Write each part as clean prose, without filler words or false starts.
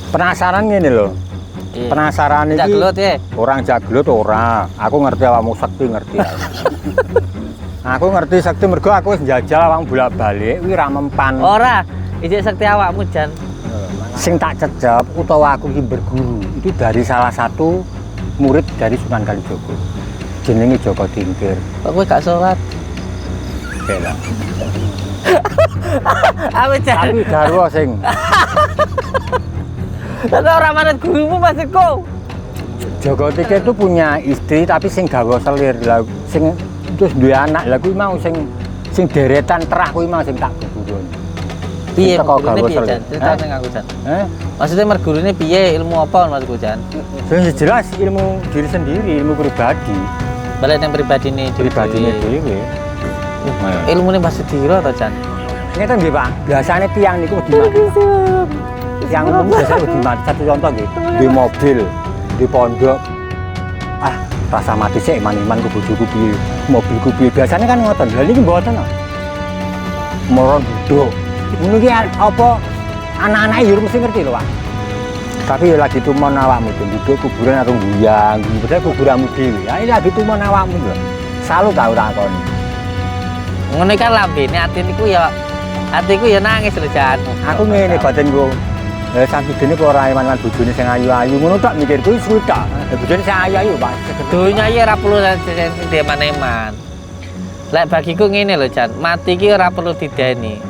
Penasaran ngene lho. Iya. Penasaran iki. Jaglut ya? Orang jaglut ora. Aku ngerti awakmu sakti ngerti. Aku ngerti sakti mergo aku wis njajal awakmu bolak-balik kuwi ra mempan. Ora, ijek sakti awakmu Jan. Sing tak cecep utawa aku iki berguru itu dari salah satu murid dari Sunan Kalijogo. Jenenge Joko Tingkir. Kok kowe gak sholat? Bela. Apa Jan? Tapi garwa sing Tapi orang manut gurumu maksudku. Joko Tingkir itu punya istri tapi sing gawa selir lah sing terus duwe anak lah kuwi mau sing deretan terah kuwi mau sing tak guburun. Piye Teko mergurune gawa piye selir. Jan? Critane ning aku Jan. Maksudnya mergurune piye, ilmu apa maksudku Jan? Sing jelas ilmu diri sendiri, ilmu pribadi. Balik yang pribadi nih Pribadine dhewe. Ilmu ini pasti diro atau Jan? Ngeten nggih, Pak. Biasane tiang niku wedi mati. Yang umum biasanya wedi mati. Satu contoh nggih, di mobil, di pondok. Ah, rasa mati sik iman-iman ku bojoku piye, mobilku piye. Biasanya kan ngoten. Lah niki mboten kok. Moron duduk. Ngono ki apa anak-anak yo mesti ngerti lho, Pak. Tapi lagi tumon awakmu duduk kuburan atau guyang, padahal kuburanmu dhewe. Ya ini lagi tumon awakmu lho. Selalu tau takoni. Ngono kan lambene atiku ya nangis lho Jan. Aku ngene batinku. Lah sampe dene kok ora iman lan bojone sing ayu-ayu ngono tok mikirku wis suwi tok. Lah bojone sing ayu-ayu, Pak. Donya ya ora perlu deman-eman. Lek bagiku ngene lho Jan, mati ki ora perlu dideni.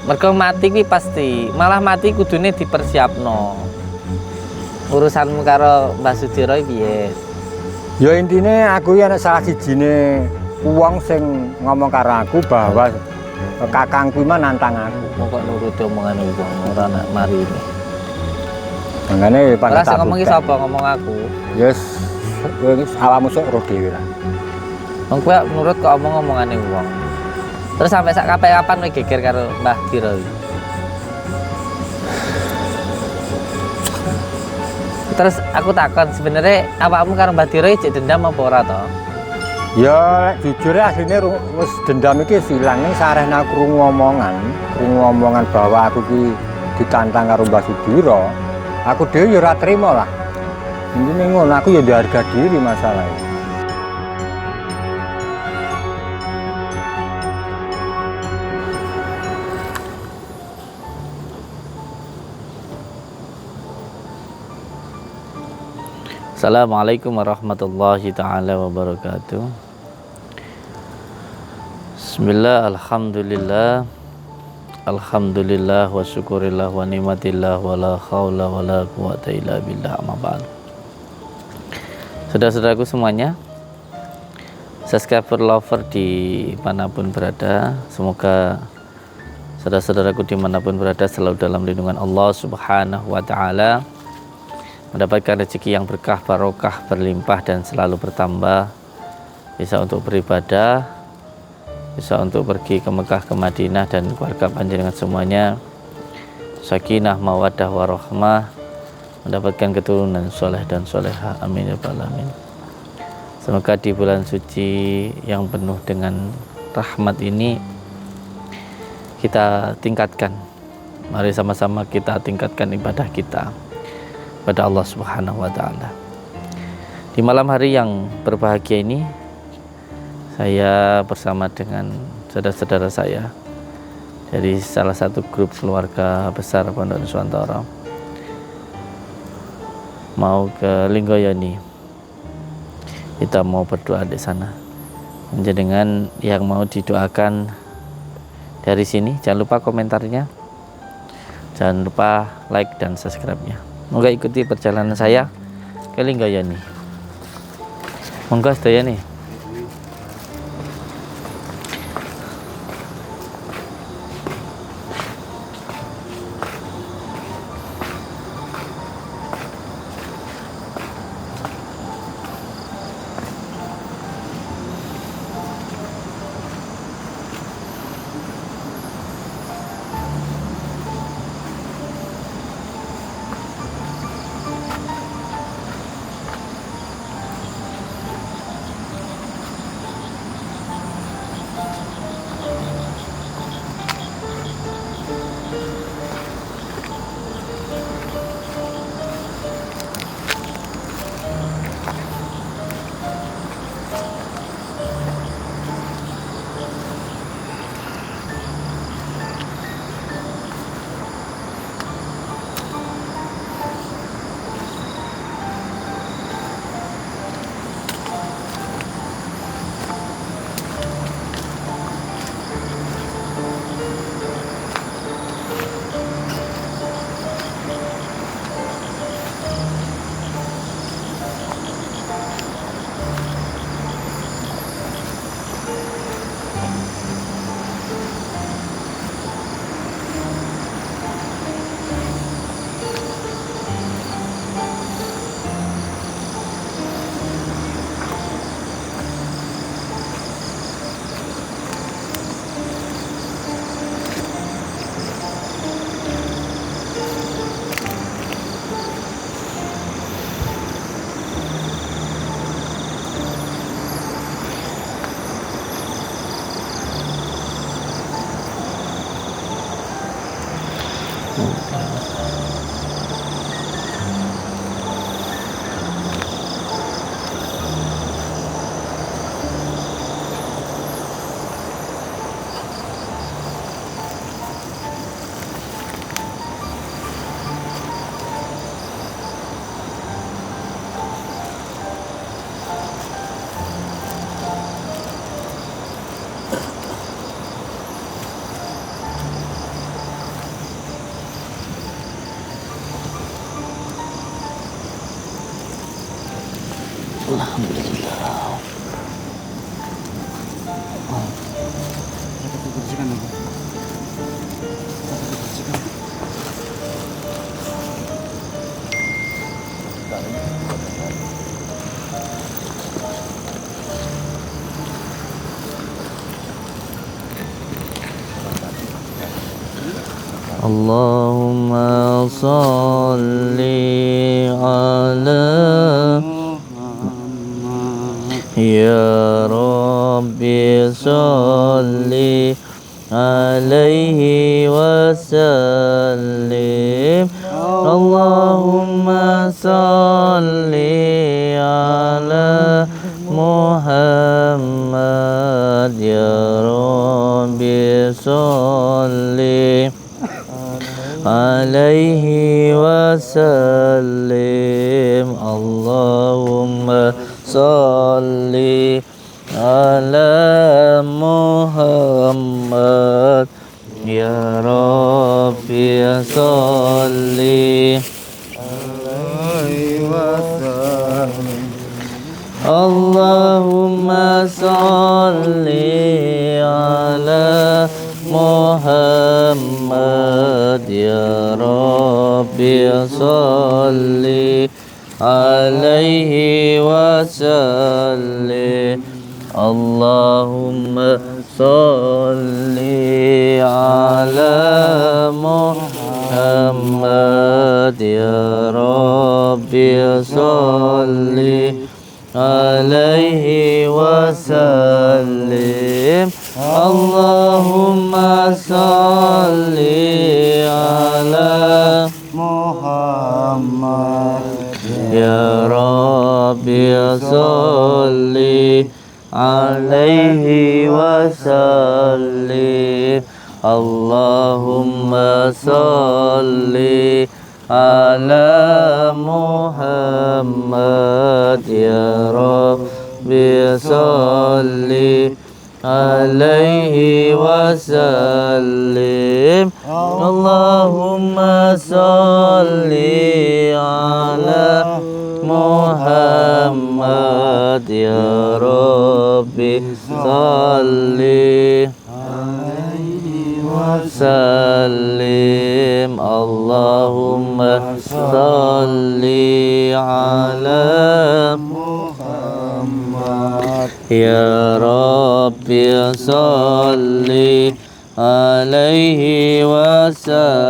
Mergo mati kuwi pasti, malah mati kudune dipersiapno. Urusanmu karo Mbah Sudiro piye? Ya intine aku ya salah sijine wong sing ngomong karo aku bahwa kakangku mah nantang aku. Kok nuruti omongane wong ora nak mari ini. Mangane pada Ora sing ngomong iki sapa ngomong aku? Yes, wis awakmu sok roh dhewe lah. Wong kowe nurut kok omong-omongane wong. Terus sampai sak kapan kowe geger karo Mbah Diro iki? Terus aku takon sebenarnya awakmu karo Mbah Diro iki dendam apa ora to? Ya jujur asline wis dendam iki silang ning sarehne aku krungu omongan bahwa aku ki ditantang karo Mbah Sudiro. Aku dhewe ya ora trima lah. Intine ngono, aku ya ndek harga diri masalahnya. Assalamualaikum warahmatullahi ta'ala wabarakatuh. Bismillah, alhamdulillah. Alhamdulillah wa syukurillah wa ni'matillah wa la khawla wa la quwata illa billah amma ba'd. Saudara-saudaraku semuanya, subscriber lover di manapun berada, semoga saudara-saudaraku dimanapun berada selalu dalam lindungan Allah subhanahu wa ta'ala, mendapatkan rezeki yang berkah, barokah, berlimpah dan selalu bertambah, bisa untuk beribadah, bisa untuk pergi ke Mekah, ke Madinah dan keluarga panjenengan semuanya sakinah, mawaddah, warahmah, mendapatkan keturunan soleh dan soleha, amin ya rabbal alamin. Semoga di bulan suci yang penuh dengan rahmat ini kita tingkatkan, mari sama-sama kita tingkatkan ibadah kita pada Allah Subhanahu wa taala. Di malam hari yang berbahagia ini, saya bersama dengan saudara-saudara saya dari salah satu grup keluarga besar Pondok Nuswantara mau ke Linggoyoni. Kita mau berdoa di sana. Dengan yang mau didoakan dari sini, jangan lupa komentarnya, jangan lupa like dan subscribe-nya. Moga ikuti perjalanan saya ke Linggoyoni. Monggo sedaya nih. Alhamdulillah. Allahumma salli ala ya Rabbi salli alaihi wasallim. Allahumma salli ala Muhammad ya Rabbi salli alaihi wasallim. Allahumma salli ala Muhammad ya Rabbi salli alaihi wasallim. Allahumma salli ala Muhammad ya Rabbi salli alaihi wasallim. Allahumma salli ala Muhammad ya Rabbi salli alaihi wasallim. Allahumma salli ala Muhammad ya Rabbi salli alaihi wasallim. Allahumma salli ala Muhammad ya Rabbi salli alaihi wasallim. Allahumma salli ala Muhammad ya Rabbi salli alaihi wasallim. Allahumma salli ala Muhammad ya Rabbi salli alaihi wasallim.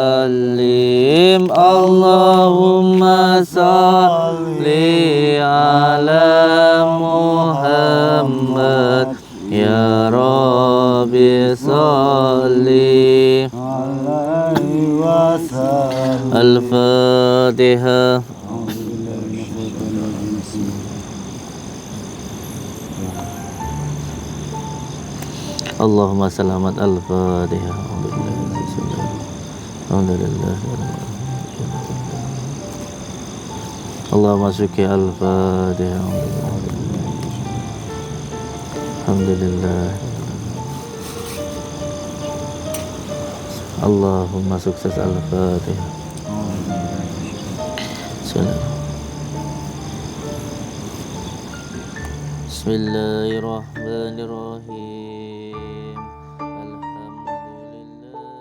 Allahumma salli ala Muhammad ya Rabbi salli alaihi wasallim. Al-Fatihah. Allahumma salamat al-Fatihah. Alhamdulillah. Allahumma suki al-Fatihah. Alhamdulillah. Allahumma sukses al-Fatihah. Bismillahirrahmanirrahim. Alhamdulillah.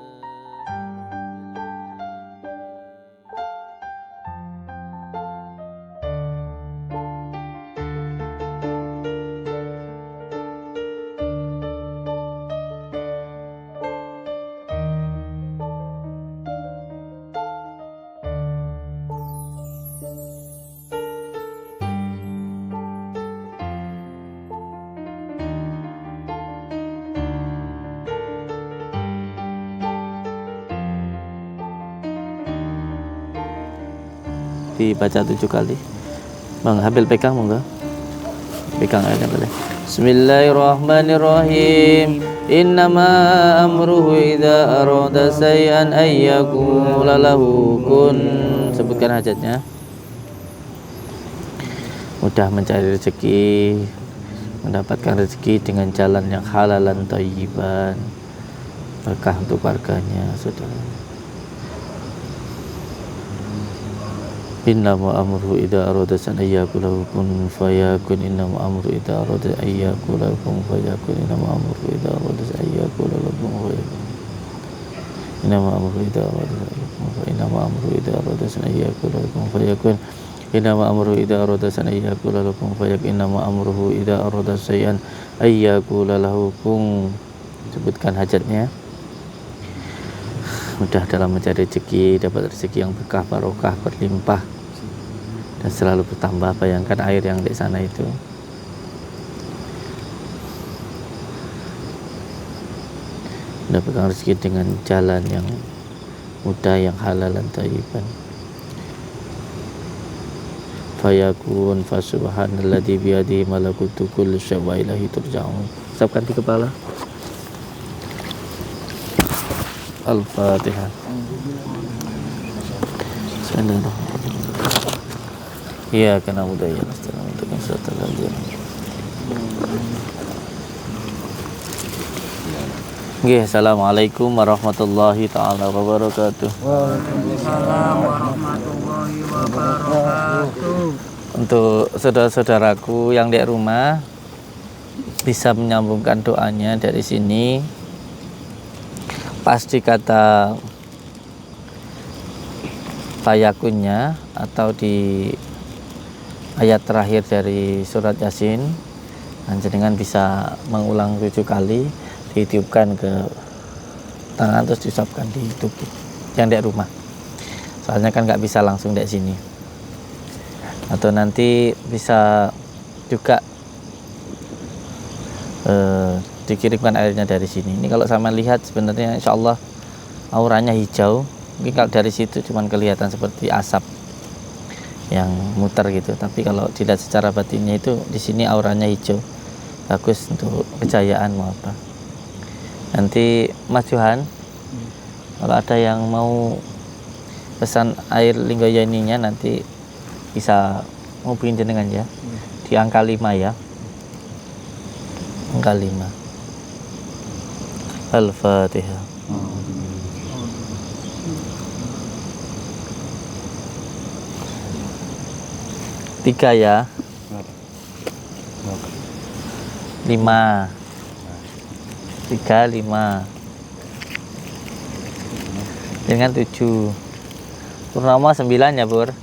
Dibaca 7 kali. Bang, ambil pegang monggo. Pegang aja boleh. Bismillahirrahmanirrahim. Innama amruhu idza arada shay'an ay yaqula lahu kun. Sebutkan hajatnya. Mudah mencari rezeki, mendapatkan rezeki dengan jalan yang halalan thayyiban. Berkah untuk keluarganya, saudara. Innama amruhu idza arada an yaqula kun fayakun. Innama amruhu idza arada an yaqula kun fayakun. Innama amruhu idza arada an yaqula kun fayakun. Innama amruhu idza arada innama amruhu idza arada an yaqula kun fayakun. Innama amruhu idza arada an yaqula kun fayakun. Innama amruhu idza arada shay'an ay yaqula lahu kun. Sebutkan hajatnya. Mudah dalam mencari rezeki, dapat rezeki yang berkah, barokah, berlimpah dan selalu bertambah. Bayangkan air yang di sana itu. Mendapatkan rezeki dengan jalan yang mudah, yang halal dan thayyiban. Fayakun fasubhanalladzi biyadihi malakutu kulli syai'in wa ilaihi turja'un. Ucapkan di kepala. Al-Fatihah. Bismillahirrahmanirrahim. Iya, kena mudah ya. Untuk suratul Al-Jannah. Nggih, assalamualaikum warahmatullahi taala wabarakatuh. Waalaikumsalam warahmatullahi wabarakatuh. Untuk saudara-saudaraku yang di rumah bisa menyambungkan doanya dari sini. Pasti kata fayakunnya atau di ayat terakhir dari surat Yasin, jenengan bisa mengulang 7 kali, ditiupkan ke tangan terus diusapkan di tubuh yang di rumah. Soalnya kan nggak bisa langsung dari sini. Atau nanti bisa juga dikirimkan airnya dari sini. Ini kalau sama lihat sebenarnya insya Allah auranya hijau. Mungkin kalau dari situ cuman kelihatan seperti asap yang muter gitu. Tapi kalau dilihat secara batinnya itu di sini auranya hijau. Bagus untuk kejayaan mau apa. Nanti Mas Johan, kalau ada yang mau pesan air Linggoyaninya nanti bisa hubungin jenengan ya. Di angka 5 ya. Angka 5. Al-Fatihah. Tiga ya. 5. 3, 5. Dengan 7. Purnama 9 ya, Bur.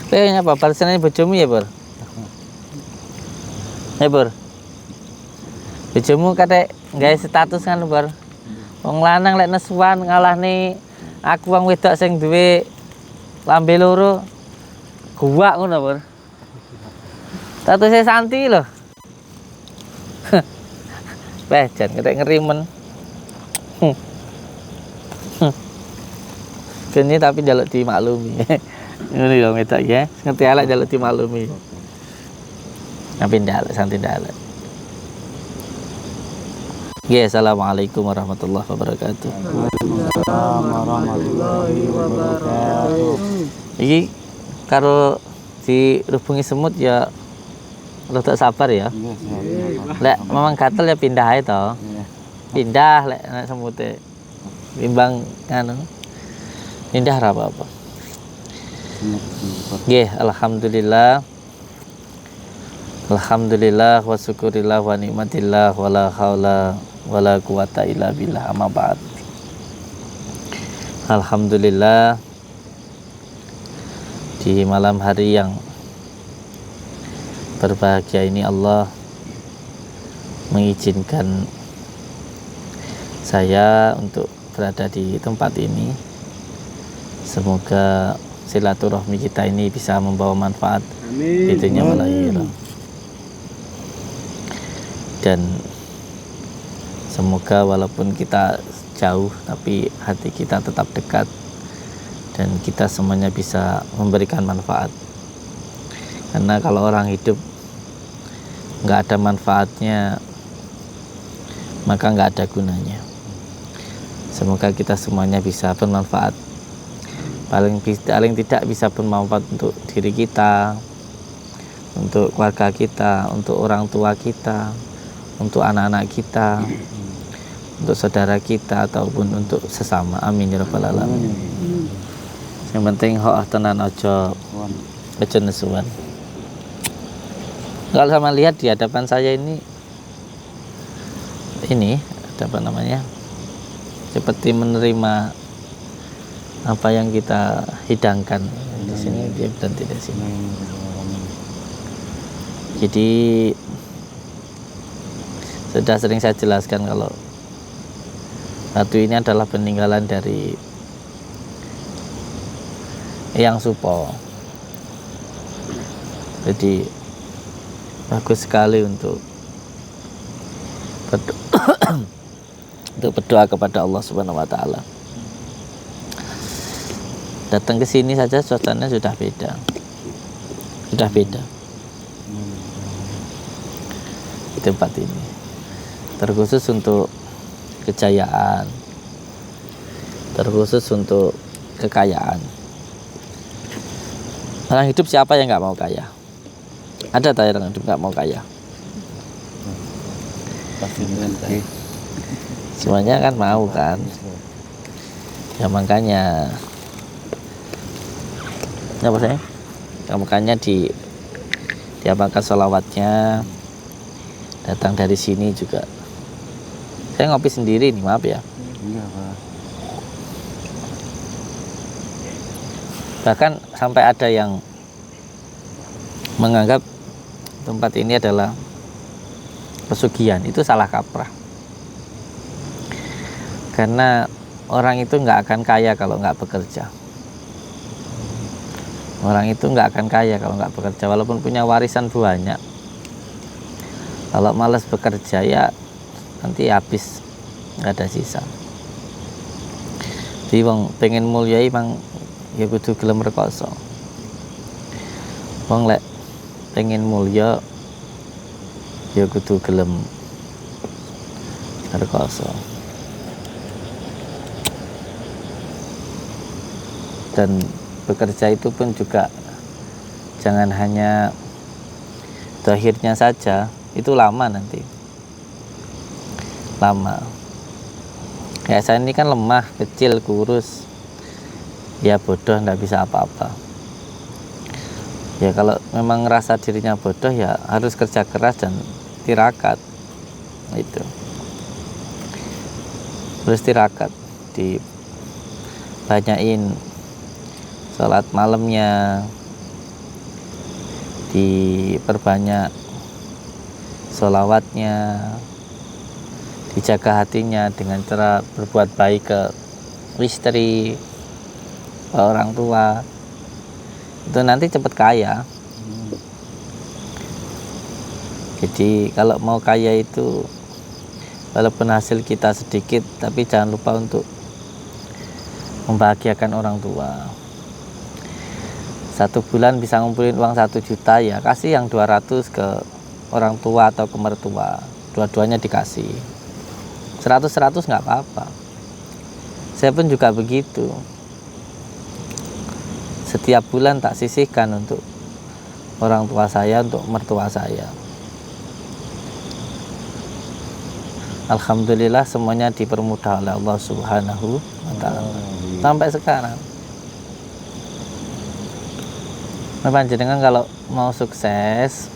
Kayaknya apa? Parsennya bojomu ya, Bur? Ya, Bur. Bojomu kate gawe status kan, Bur. Wong lanang lek nesuan ngalahne aku wong wedok sing duwe lambe loro. Guwak ngono, Bur. Statusnya Santi loh. Weh, jan ketek ngerimen. Kene tapi njaluk dimaklumi. Ngono ya wedok ya. Ngerti elek njaluk dimaklumi. Tapi njaluk Santi njaluk. Ya, assalamualaikum warahmatullahi wabarakatuh. Waalaikumsalam warahmatullahi wabarakatuh. Iki karo dirubungi semut ya rada sabar ya. Lek memang gatel ya pindah ae to. Pindah lek nek semute. Timbang anu. Pindah ra apa-apa. Nggih, alhamdulillah. Alhamdulillah wa syukurillah wa nikmatillah wa la haula wa la quwata illa billah, amma ba'd. Alhamdulillah, di malam hari yang berbahagia ini Allah mengizinkan saya untuk berada di tempat ini. Semoga silaturahmi kita ini bisa membawa manfaat di dunia wal akhirah. Dan semoga walaupun kita jauh tapi hati kita tetap dekat dan kita semuanya bisa memberikan manfaat. Karena kalau orang hidup nggak ada manfaatnya maka nggak ada gunanya. Semoga kita semuanya bisa bermanfaat, paling tidak bisa bermanfaat untuk diri kita, untuk keluarga kita, untuk orang tua kita, untuk anak-anak kita, untuk saudara kita, ataupun untuk sesama. Amin ya rabbal alamin. Yang penting hok tenan ojo nesuan. Kalau sama lihat di hadapan saya ini ada apa namanya? Seperti menerima apa yang kita hidangkan di sini, dia berhenti di sini. Jadi sudah sering saya jelaskan kalau batu ini adalah peninggalan dari Eyang Supo. Jadi bagus sekali untuk berdoa kepada Allah Subhanahu wa taala. Datang ke sini saja suasananya sudah beda. Di tempat ini. Terkhusus untuk kejayaan. Terkhusus untuk kekayaan. Orang hidup siapa yang nggak mau kaya? Ada tak orang hidup nggak mau kaya? Semuanya kan mau kan? Ya makanya apa sih? Ya makanya diapakan sholawatnya, datang dari sini juga. Saya ngopi sendiri nih, maaf ya. Iya, Pak. Bahkan sampai ada yang menganggap tempat ini adalah pesugihan. Itu salah kaprah. Karena orang itu nggak akan kaya kalau nggak bekerja. Orang itu nggak akan kaya kalau nggak bekerja, walaupun punya warisan banyak. Kalau malas bekerja ya nanti habis, nggak ada sisa. Jadi wong pengen mulyai mang ya kudu gelem rekoso. Wong lek pengen mulya ya kudu gelem rekoso. Dan bekerja itu pun juga jangan hanya dohirnya saja, itu lama nanti. Lama. Kayak saya ini kan lemah, kecil, kurus. Ya bodoh, nggak bisa apa-apa. Ya kalau memang ngerasa dirinya bodoh ya harus kerja keras dan tirakat. Itu. Terus tirakat, dibanyain sholat malamnya, diperbanyak sholawatnya, dijaga hatinya dengan cara berbuat baik ke istri, ke orang tua. Itu nanti cepat kaya. Jadi kalau mau kaya itu walaupun hasil kita sedikit, tapi jangan lupa untuk membahagiakan orang tua. 1 bulan bisa ngumpulin uang 1 juta, ya kasih yang 200 ke orang tua atau ke mertua, dua-duanya dikasih. 100 nggak apa-apa. Saya pun juga begitu. Setiap bulan tak sisihkan untuk orang tua saya, untuk mertua saya. Alhamdulillah semuanya dipermudah oleh Allah Subhanahu wa taala. Sampai sekarang. Nah, panjenengan kalau mau sukses,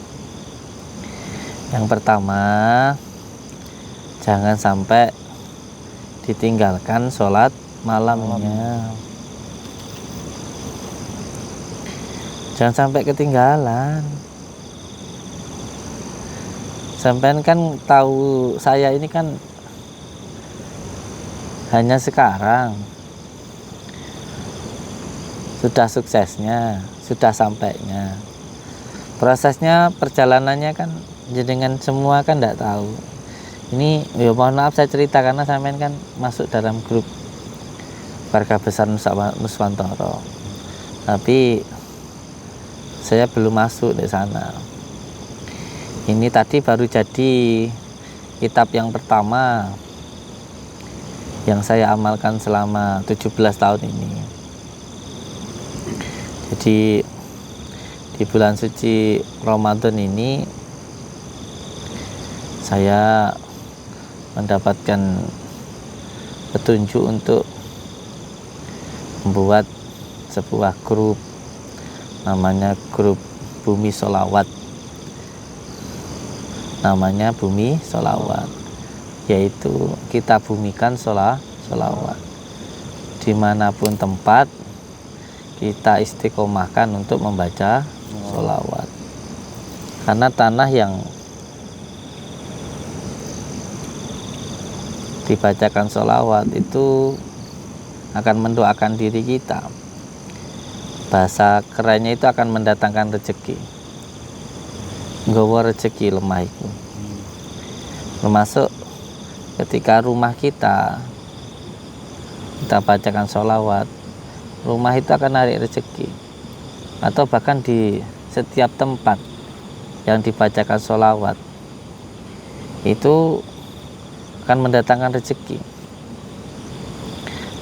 yang pertama jangan sampai ditinggalkan sholat malamnya. Jangan sampai ketinggalan. Sampean kan tahu saya ini kan hanya sekarang. Sudah suksesnya, sudah sampainya. Prosesnya, perjalanannya kan jenengan semua kan tidak tahu. Ini ya mohon maaf saya cerita karena sampean kan masuk dalam grup Keluarga Besar Nuswantoro. Tapi saya belum masuk di sana. Ini tadi baru jadi kitab yang pertama yang saya amalkan selama 17 tahun ini. Jadi di bulan suci Ramadan ini saya mendapatkan petunjuk untuk membuat sebuah grup, namanya grup Bumi Sholawat, namanya Bumi Sholawat, yaitu kita bumikan sholawat dimanapun tempat, kita istiqomahkan untuk membaca sholawat, karena tanah yang dibacakan sholawat itu akan mendoakan diri kita. Bahasa kerennya itu akan mendatangkan rezeki, nggawa rezeki lemah itu. Termasuk ketika rumah kita bacakan sholawat, rumah itu akan narik rezeki. Atau bahkan di setiap tempat yang dibacakan sholawat itu akan mendatangkan rezeki.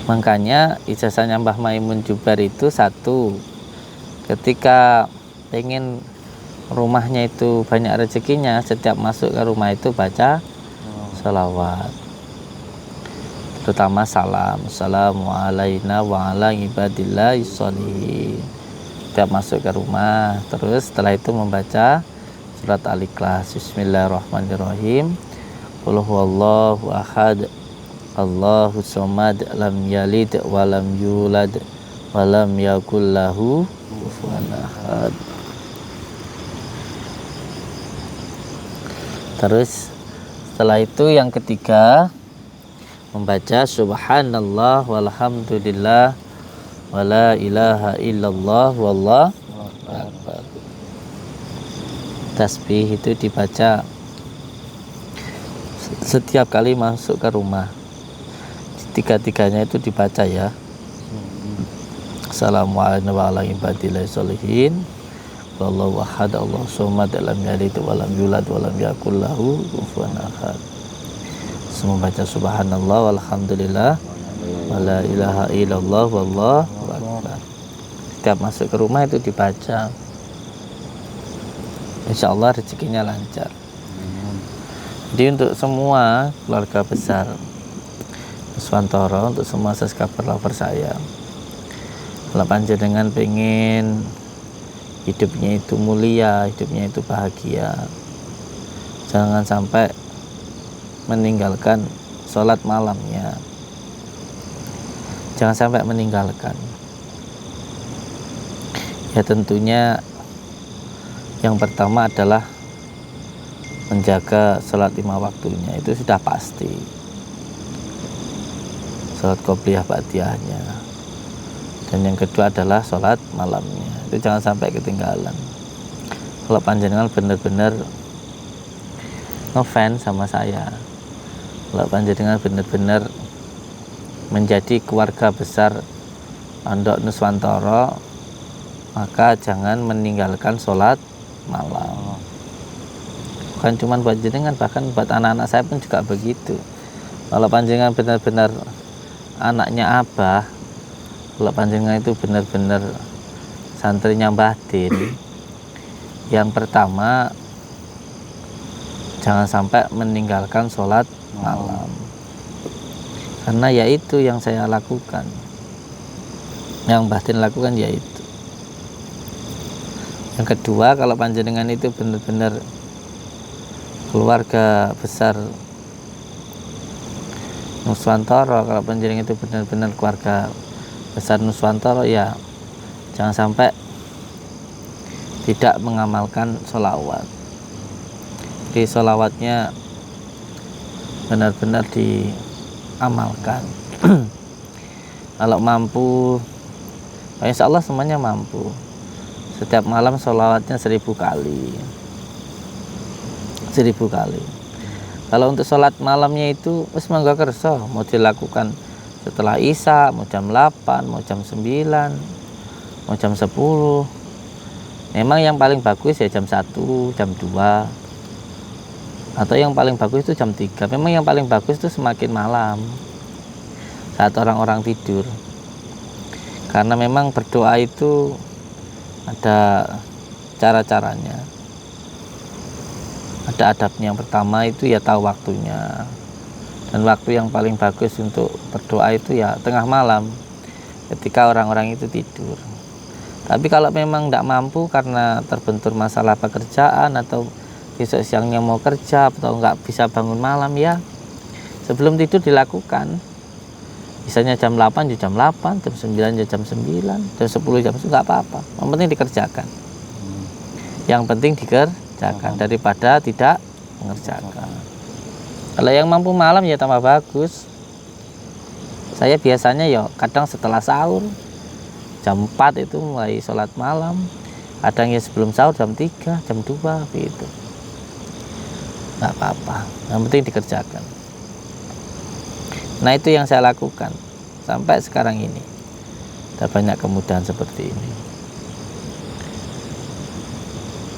Makanya ijazahnya Mbah Maimun Jubar itu satu, ketika pengen rumahnya itu banyak rezekinya, setiap masuk ke rumah itu baca sholawat, terutama salam, assalamu alaina wa ala ibadillahi sholihin. Setiap masuk ke rumah, terus setelah itu membaca surat Al-Ikhlas, bismillahirrahmanirrahim, qul huwallahu ahad, Allahu somad, lam yalid walam yulad walam yakul lahu kufuwan ahad. Terus setelah itu yang ketiga membaca subhanallah walhamdulillah wala ilaha illallah wallahu akbar. Tasbih itu dibaca setiap kali masuk ke rumah, tiga-tiganya itu dibaca ya. Assalamualaikum warahmatullahi wabarakatuh, wallahu ahad, Allahu somad, lam yalid walam yulad walam yakul lahu kufuwan ahad. Semua baca subhanallah walhamdulillah wala ilaha illallah wallahu akbar. Setiap masuk ke rumah itu dibaca, insyaallah rezekinya lancar. Jadi untuk semua keluarga besar Nuswantoro, untuk semua subscriber lover saya, kalau panjenengan pengen hidupnya itu mulia, hidupnya itu bahagia, jangan sampai meninggalkan sholat malamnya, jangan sampai meninggalkan. Ya tentunya yang pertama adalah menjaga sholat 5 waktunya, itu sudah pasti. Sholat qobliyah ba'diyahnya. Dan yang kedua adalah sholat malamnya, itu jangan sampai ketinggalan. Kalau panjenengan benar-benar ngefans sama saya, kalau panjenengan benar-benar menjadi keluarga besar Pondok Nuswantoro, maka jangan meninggalkan sholat malam. Bukan cuma buat jenengan, bahkan buat anak-anak saya pun juga begitu. Kalau panjenengan benar-benar anaknya Abah, kalau panjenengan itu benar-benar santrinya Mbah Din, yang pertama jangan sampai meninggalkan sholat malam, karena yaitu yang saya lakukan, yang Mbah Din lakukan yaitu. Yang kedua, kalau panjenengan itu benar-benar keluarga besar Nuswantoro, kalau panjenengan itu benar-benar keluarga besar Nuswantoro, ya jangan sampai tidak mengamalkan sholawat. Jadi sholawatnya benar-benar diamalkan. Kalau mampu, insya Allah semuanya mampu. Setiap malam sholawatnya 1000 kali. 1000 kali. Kalau untuk sholat malamnya itu wis mangga kersa, mau dilakukan setelah Isya, mau jam 8, mau jam 9, mau jam 10. Memang yang paling bagus ya jam 1, jam 2. Atau yang paling bagus itu jam 3. Memang yang paling bagus itu semakin malam, saat orang-orang tidur. Karena memang berdoa itu ada cara-caranya, ada adabnya. Yang pertama itu ya tahu waktunya, dan waktu yang paling bagus untuk berdoa itu ya tengah malam. ketika orang-orang itu tidur. Tapi kalau memang tidak mampu karena terbentur masalah pekerjaan atau besok siangnya mau kerja atau nggak bisa bangun malam, ya sebelum tidur dilakukan. Misalnya jam 8 ya jam 8, jam 9 ya jam 9, jam 10 jam 10, nggak apa-apa. Yang penting dikerjakan. Yang penting dikerjakan daripada tidak mengerjakan. Kalau yang mampu malam ya tambah bagus. Saya biasanya ya kadang setelah sahur jam 4 itu mulai sholat malam. Kadang ya sebelum sahur jam 3, jam 2 gitu. Nggak apa-apa. Yang penting dikerjakan. Nah itu yang saya lakukan sampai sekarang ini. Ada banyak kemudahan seperti ini.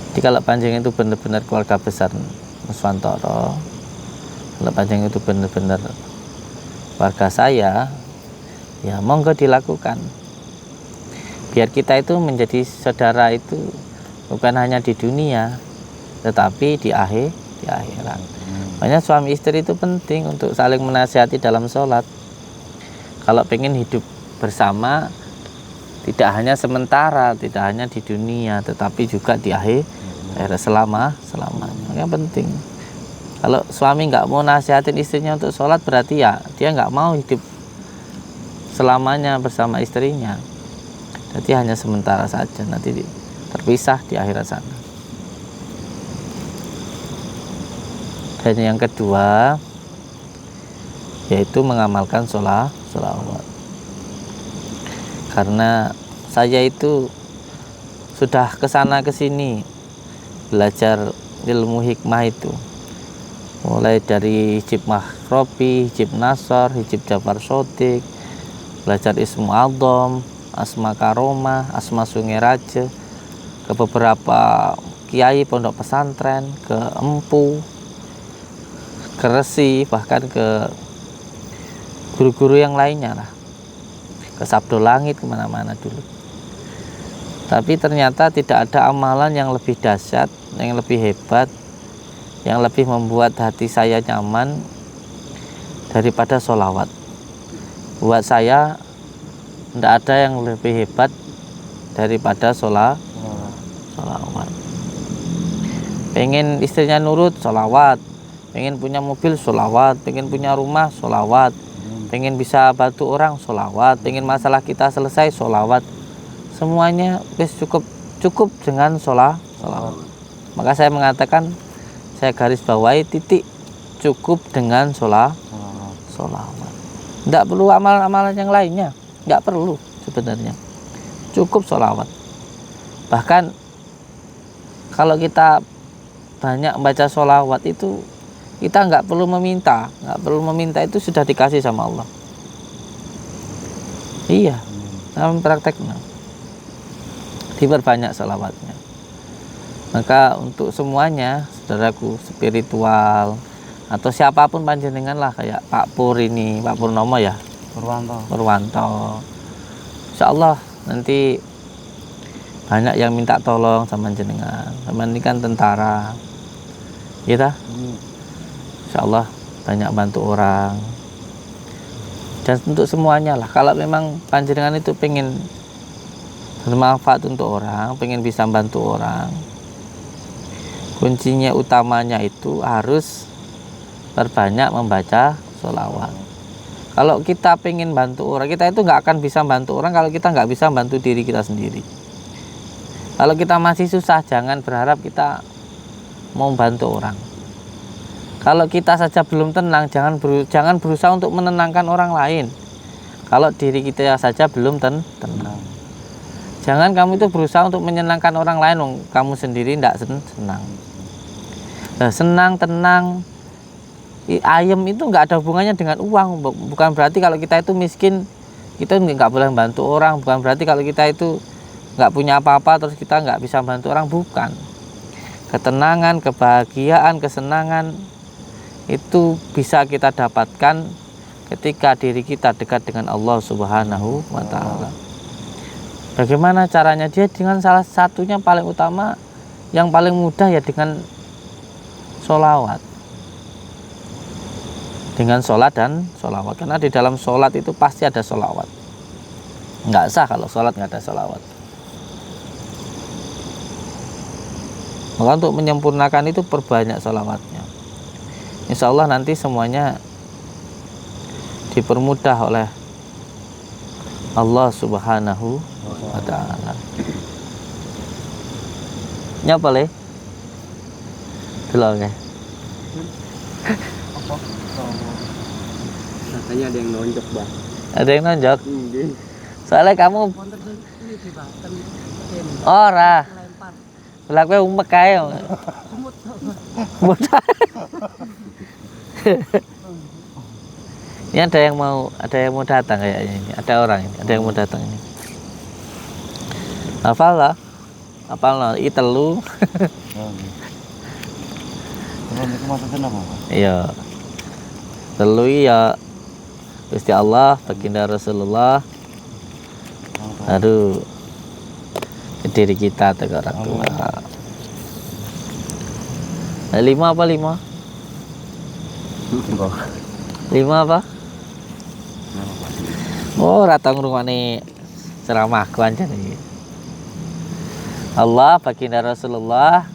Jadi kalau panjenengan itu benar-benar keluarga besar Nuswantoro, kalau panjenengan itu benar-benar warga saya, ya monggo dilakukan. Biar kita itu menjadi saudara itu bukan hanya di dunia, tetapi di akhirat. Makanya suami istri itu penting untuk saling menasihati dalam sholat. Kalau pengen hidup bersama, tidak hanya sementara, tidak hanya di dunia, tetapi juga di akhirat selamanya. Yang penting. Kalau suami nggak mau nasihatin istrinya untuk sholat, berarti ya dia nggak mau hidup selamanya bersama istrinya. Jadi hanya sementara saja, nanti terpisah di akhirat sana. Dan yang kedua yaitu mengamalkan sholawat. Karena saya itu sudah kesana kesini belajar ilmu hikmah itu, mulai dari hijib mahrobi, hijib nasor, hijib jafar sodik, belajar ismu aldom, asma karomah, asma sungai raja, ke beberapa kiai pondok pesantren, ke empu, ke resi, bahkan ke guru-guru yang lainnya lah, ke Sabdo Langit, kemana-mana dulu. Tapi ternyata tidak ada amalan yang lebih dahsyat, yang lebih hebat, yang lebih membuat hati saya nyaman daripada sholawat. Buat saya tidak ada yang lebih hebat daripada sholawat. Pengen istrinya nurut, sholawat. Pengen punya mobil, sholawat. Pengen punya rumah, sholawat. Pengen bisa bantu orang, sholawat. Pengen masalah kita selesai, sholawat. Semuanya cukup dengan sholawat. Maka saya mengatakan, saya garis bawahi titik, cukup dengan sholawat. Tidak perlu amalan-amalan yang lainnya, nggak perlu sebenarnya. Cukup sholawat. Bahkan kalau kita banyak baca sholawat itu, kita nggak perlu meminta, itu sudah dikasih sama Allah. Iya, sama prakteknya. Diperbanyak sholawatnya. Maka untuk semuanya, saudaraku spiritual atau siapapun panjenengan lah, kayak Pak Pur ini, Pak Purnomo ya, Purwanto. Insya Allah nanti banyak yang minta tolong sama jenengan. Sama ini kan tentara, ya dah. Insya Allah banyak bantu orang. Dan untuk semuanya lah. Kalau memang panjenengan itu pengen bermanfaat untuk orang, pengen bisa bantu orang, kuncinya utamanya itu harus perbanyak membaca sholawat. Kalau kita pengen bantu orang, kita itu nggak akan bisa bantu orang kalau kita nggak bisa bantu diri kita sendiri. Kalau kita masih susah, jangan berharap kita mau bantu orang. Kalau kita saja belum tenang, jangan berusaha untuk menenangkan orang lain. Kalau diri kita saja belum tenang. Jangan kamu itu berusaha untuk menyenangkan orang lain, kamu sendiri tidak senang. Nah, senang, tenang, ayem itu nggak ada hubungannya dengan uang. Bukan berarti kalau kita itu miskin, kita nggak boleh bantu orang. Bukan berarti kalau kita itu nggak punya apa-apa terus kita nggak bisa bantu orang. Bukan. Ketenangan, kebahagiaan, kesenangan itu bisa kita dapatkan ketika diri kita dekat dengan Allah Subhanahu wa Ta'ala. Bagaimana caranya? Dia dengan salah satunya paling utama, yang paling mudah ya dengan sholawat. Dengan sholat dan sholawat. Karena di dalam sholat itu pasti ada sholawat. Nggak sah kalau sholat nggak ada sholawat. Maka untuk menyempurnakan itu perbanyak sholawatnya. Insya Allah nanti semuanya dipermudah oleh Allah Subhanahu wa Ta'ala. Nyapa le? Delok. Katanya ada yang nonjok, Bang. Ada yang nonjok? Soalnya kamu ora. Lah kowe umek kae. Ini ada yang mau datang kayaknya ini. Ada orang ini, ada yang mau datang ini. Hafal lah. Hafal lah, iki telu. Terus niku maksudnya apa, Pak? Iya. Telu ya Gusti Allah, baginda Rasulullah. Aduh. Diri kita tegar orang tua. 5 apa 5? 5 apa? Oh, ratang ngrungokne ceramahku ancen iki. Allah, baginda Rasulullah,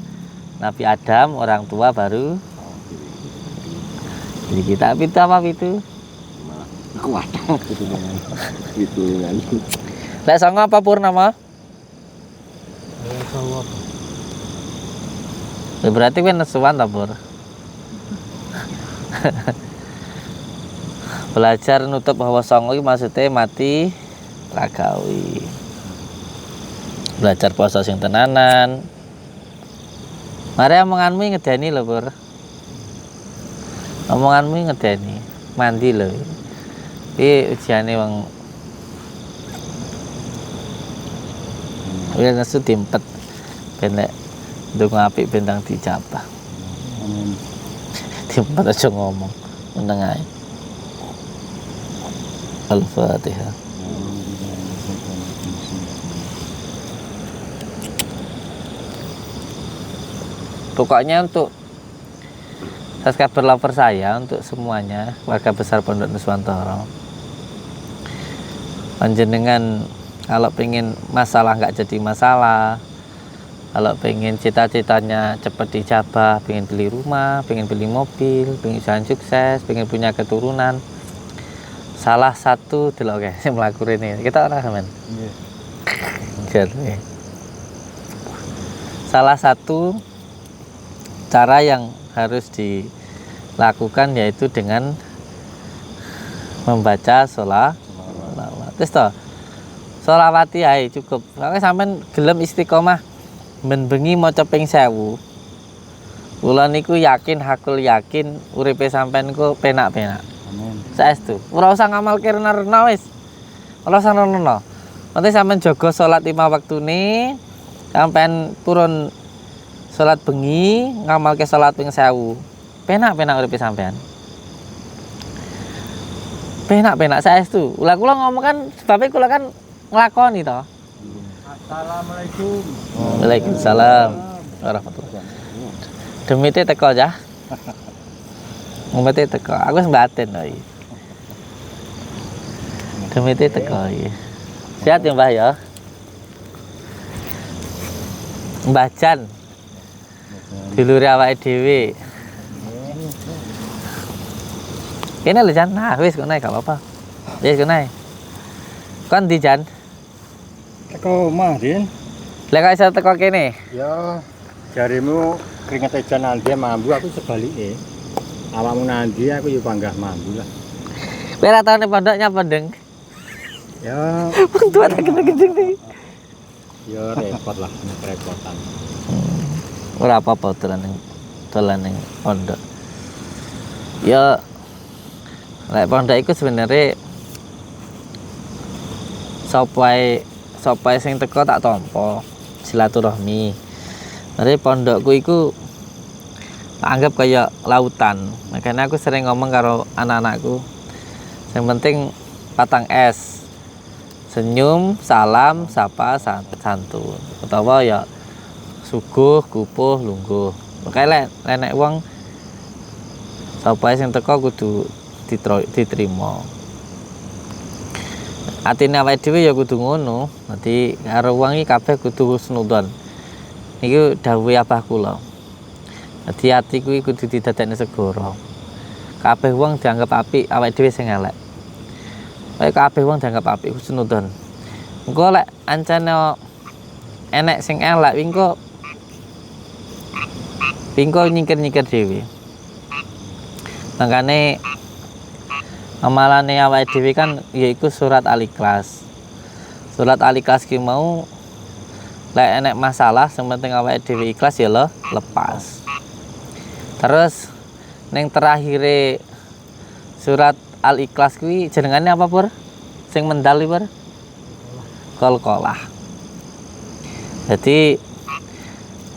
Nabi Adam, orang tua baru. Jadi kita itu apa itu? Kuat gitu kan. Lek songo apa purnama? Berarti kowe nesuan ta, Pur? Belajar nutup bahwa songo iki maksudnya mati ragawi. Belajar puasa sing tenanan. Mari omonganmu ngedeni lho, Pur. Omonganmu ngedeni. Mandi lho. Iki ujiane wong wis nesu dimpet ben nek ndonga apik bentang dijabah. Amin. Dimpet aja ngomong. Meneng ae. Al-Fatihah. Pokoknya untuk subscriber lover saya, untuk semuanya warga besar Pondok Nuswantoro, panjenengan kalau pengen masalah nggak jadi masalah, kalau pengen cita-citanya cepat dijabah, pengen beli rumah, pengen beli mobil, pengen jalan sukses, pengen punya keturunan, salah satu delok guys yang melakukan ini kita orang men. Jadi salah satu cara yang harus dilakukan yaitu dengan membaca sholawat. Terus toh sholawati ae cukup. Kalau sampean gelem istiqomah ben bengi maca ping 1000. Kula niku yakin, hakul yakin uripe sampean ku penak-penak. Amin. Saestu. Ora usah ngamalke rena-rena wis. Ora usah rena-rena. Nanti sampean jaga salat 5 waktune, sampean turun salat bengi, ngamalke salat ping 1000. Penak-penak uripe sampean. Penak-penak saestu. Ulah kula ngomong kan sebabe kula kan nglakoni to. Assalamualaikum. Waalaikumsalam warahmatullahi wabarakatuh. Demite teko ya. Demite teko. Aku wis mbaten to iki. Demite teko iki. Sehat ya, Mbah ya? Mbah Jan. Dulure awake dhewe. Kene lho Jan. Nah, wis kok naik gak apa-apa. Wis kok naik. Kon ndi Jan? Teko omah, Din. Lek kok iso teko kene. Ya, jarimu keringet ejan nanti mambu aku sebaliknya. Awakmu nanti aku yo panggah mambu lah. Kowe ora tau ning pondok nyapa ndeng. Ya, Wong tua tak gedeng-gedeng nih. ya repot lah, kerepotan. Ora apa-apa dolan ning pondok. Ya lek pondok iku sebenarnya sapa sing teko tak tampa silaturahmi. Jadi pondokku iku anggap kayak lautan. Makanya aku sering ngomong karo anak-anakku. Yang penting patang es. Senyum, salam, sapa, santun. Utawa ya suguh, kupuh, lungguh. Makanya nek wong sapa sing teko kudu diterima. atine awake dhewe ya kudu ngono. Dadi karo wong iki kabeh kudu husnudzon. Iku dawuhe abah kula. Dadi ati kuwi kudu didadekne segara. Kabeh wong dianggap apik, awake dhewe sing elek. Kae kabeh wong dianggap apik husnudzon. Engko lek ancane enek sing elek wingko nyingkir-nyingkir dhewe. Makane amalane awake dhewe kan yaiku surat Al-Ikhlas. Surat Al-Ikhlas ki mau lek enek masalah sing penting awake dhewe ikhlas ya lo lepas. Terus ning terakhire surat Al-Ikhlas kuwi jenengane apa, Pur? Sing mendal iki, Pur? Qalqalah. Jadi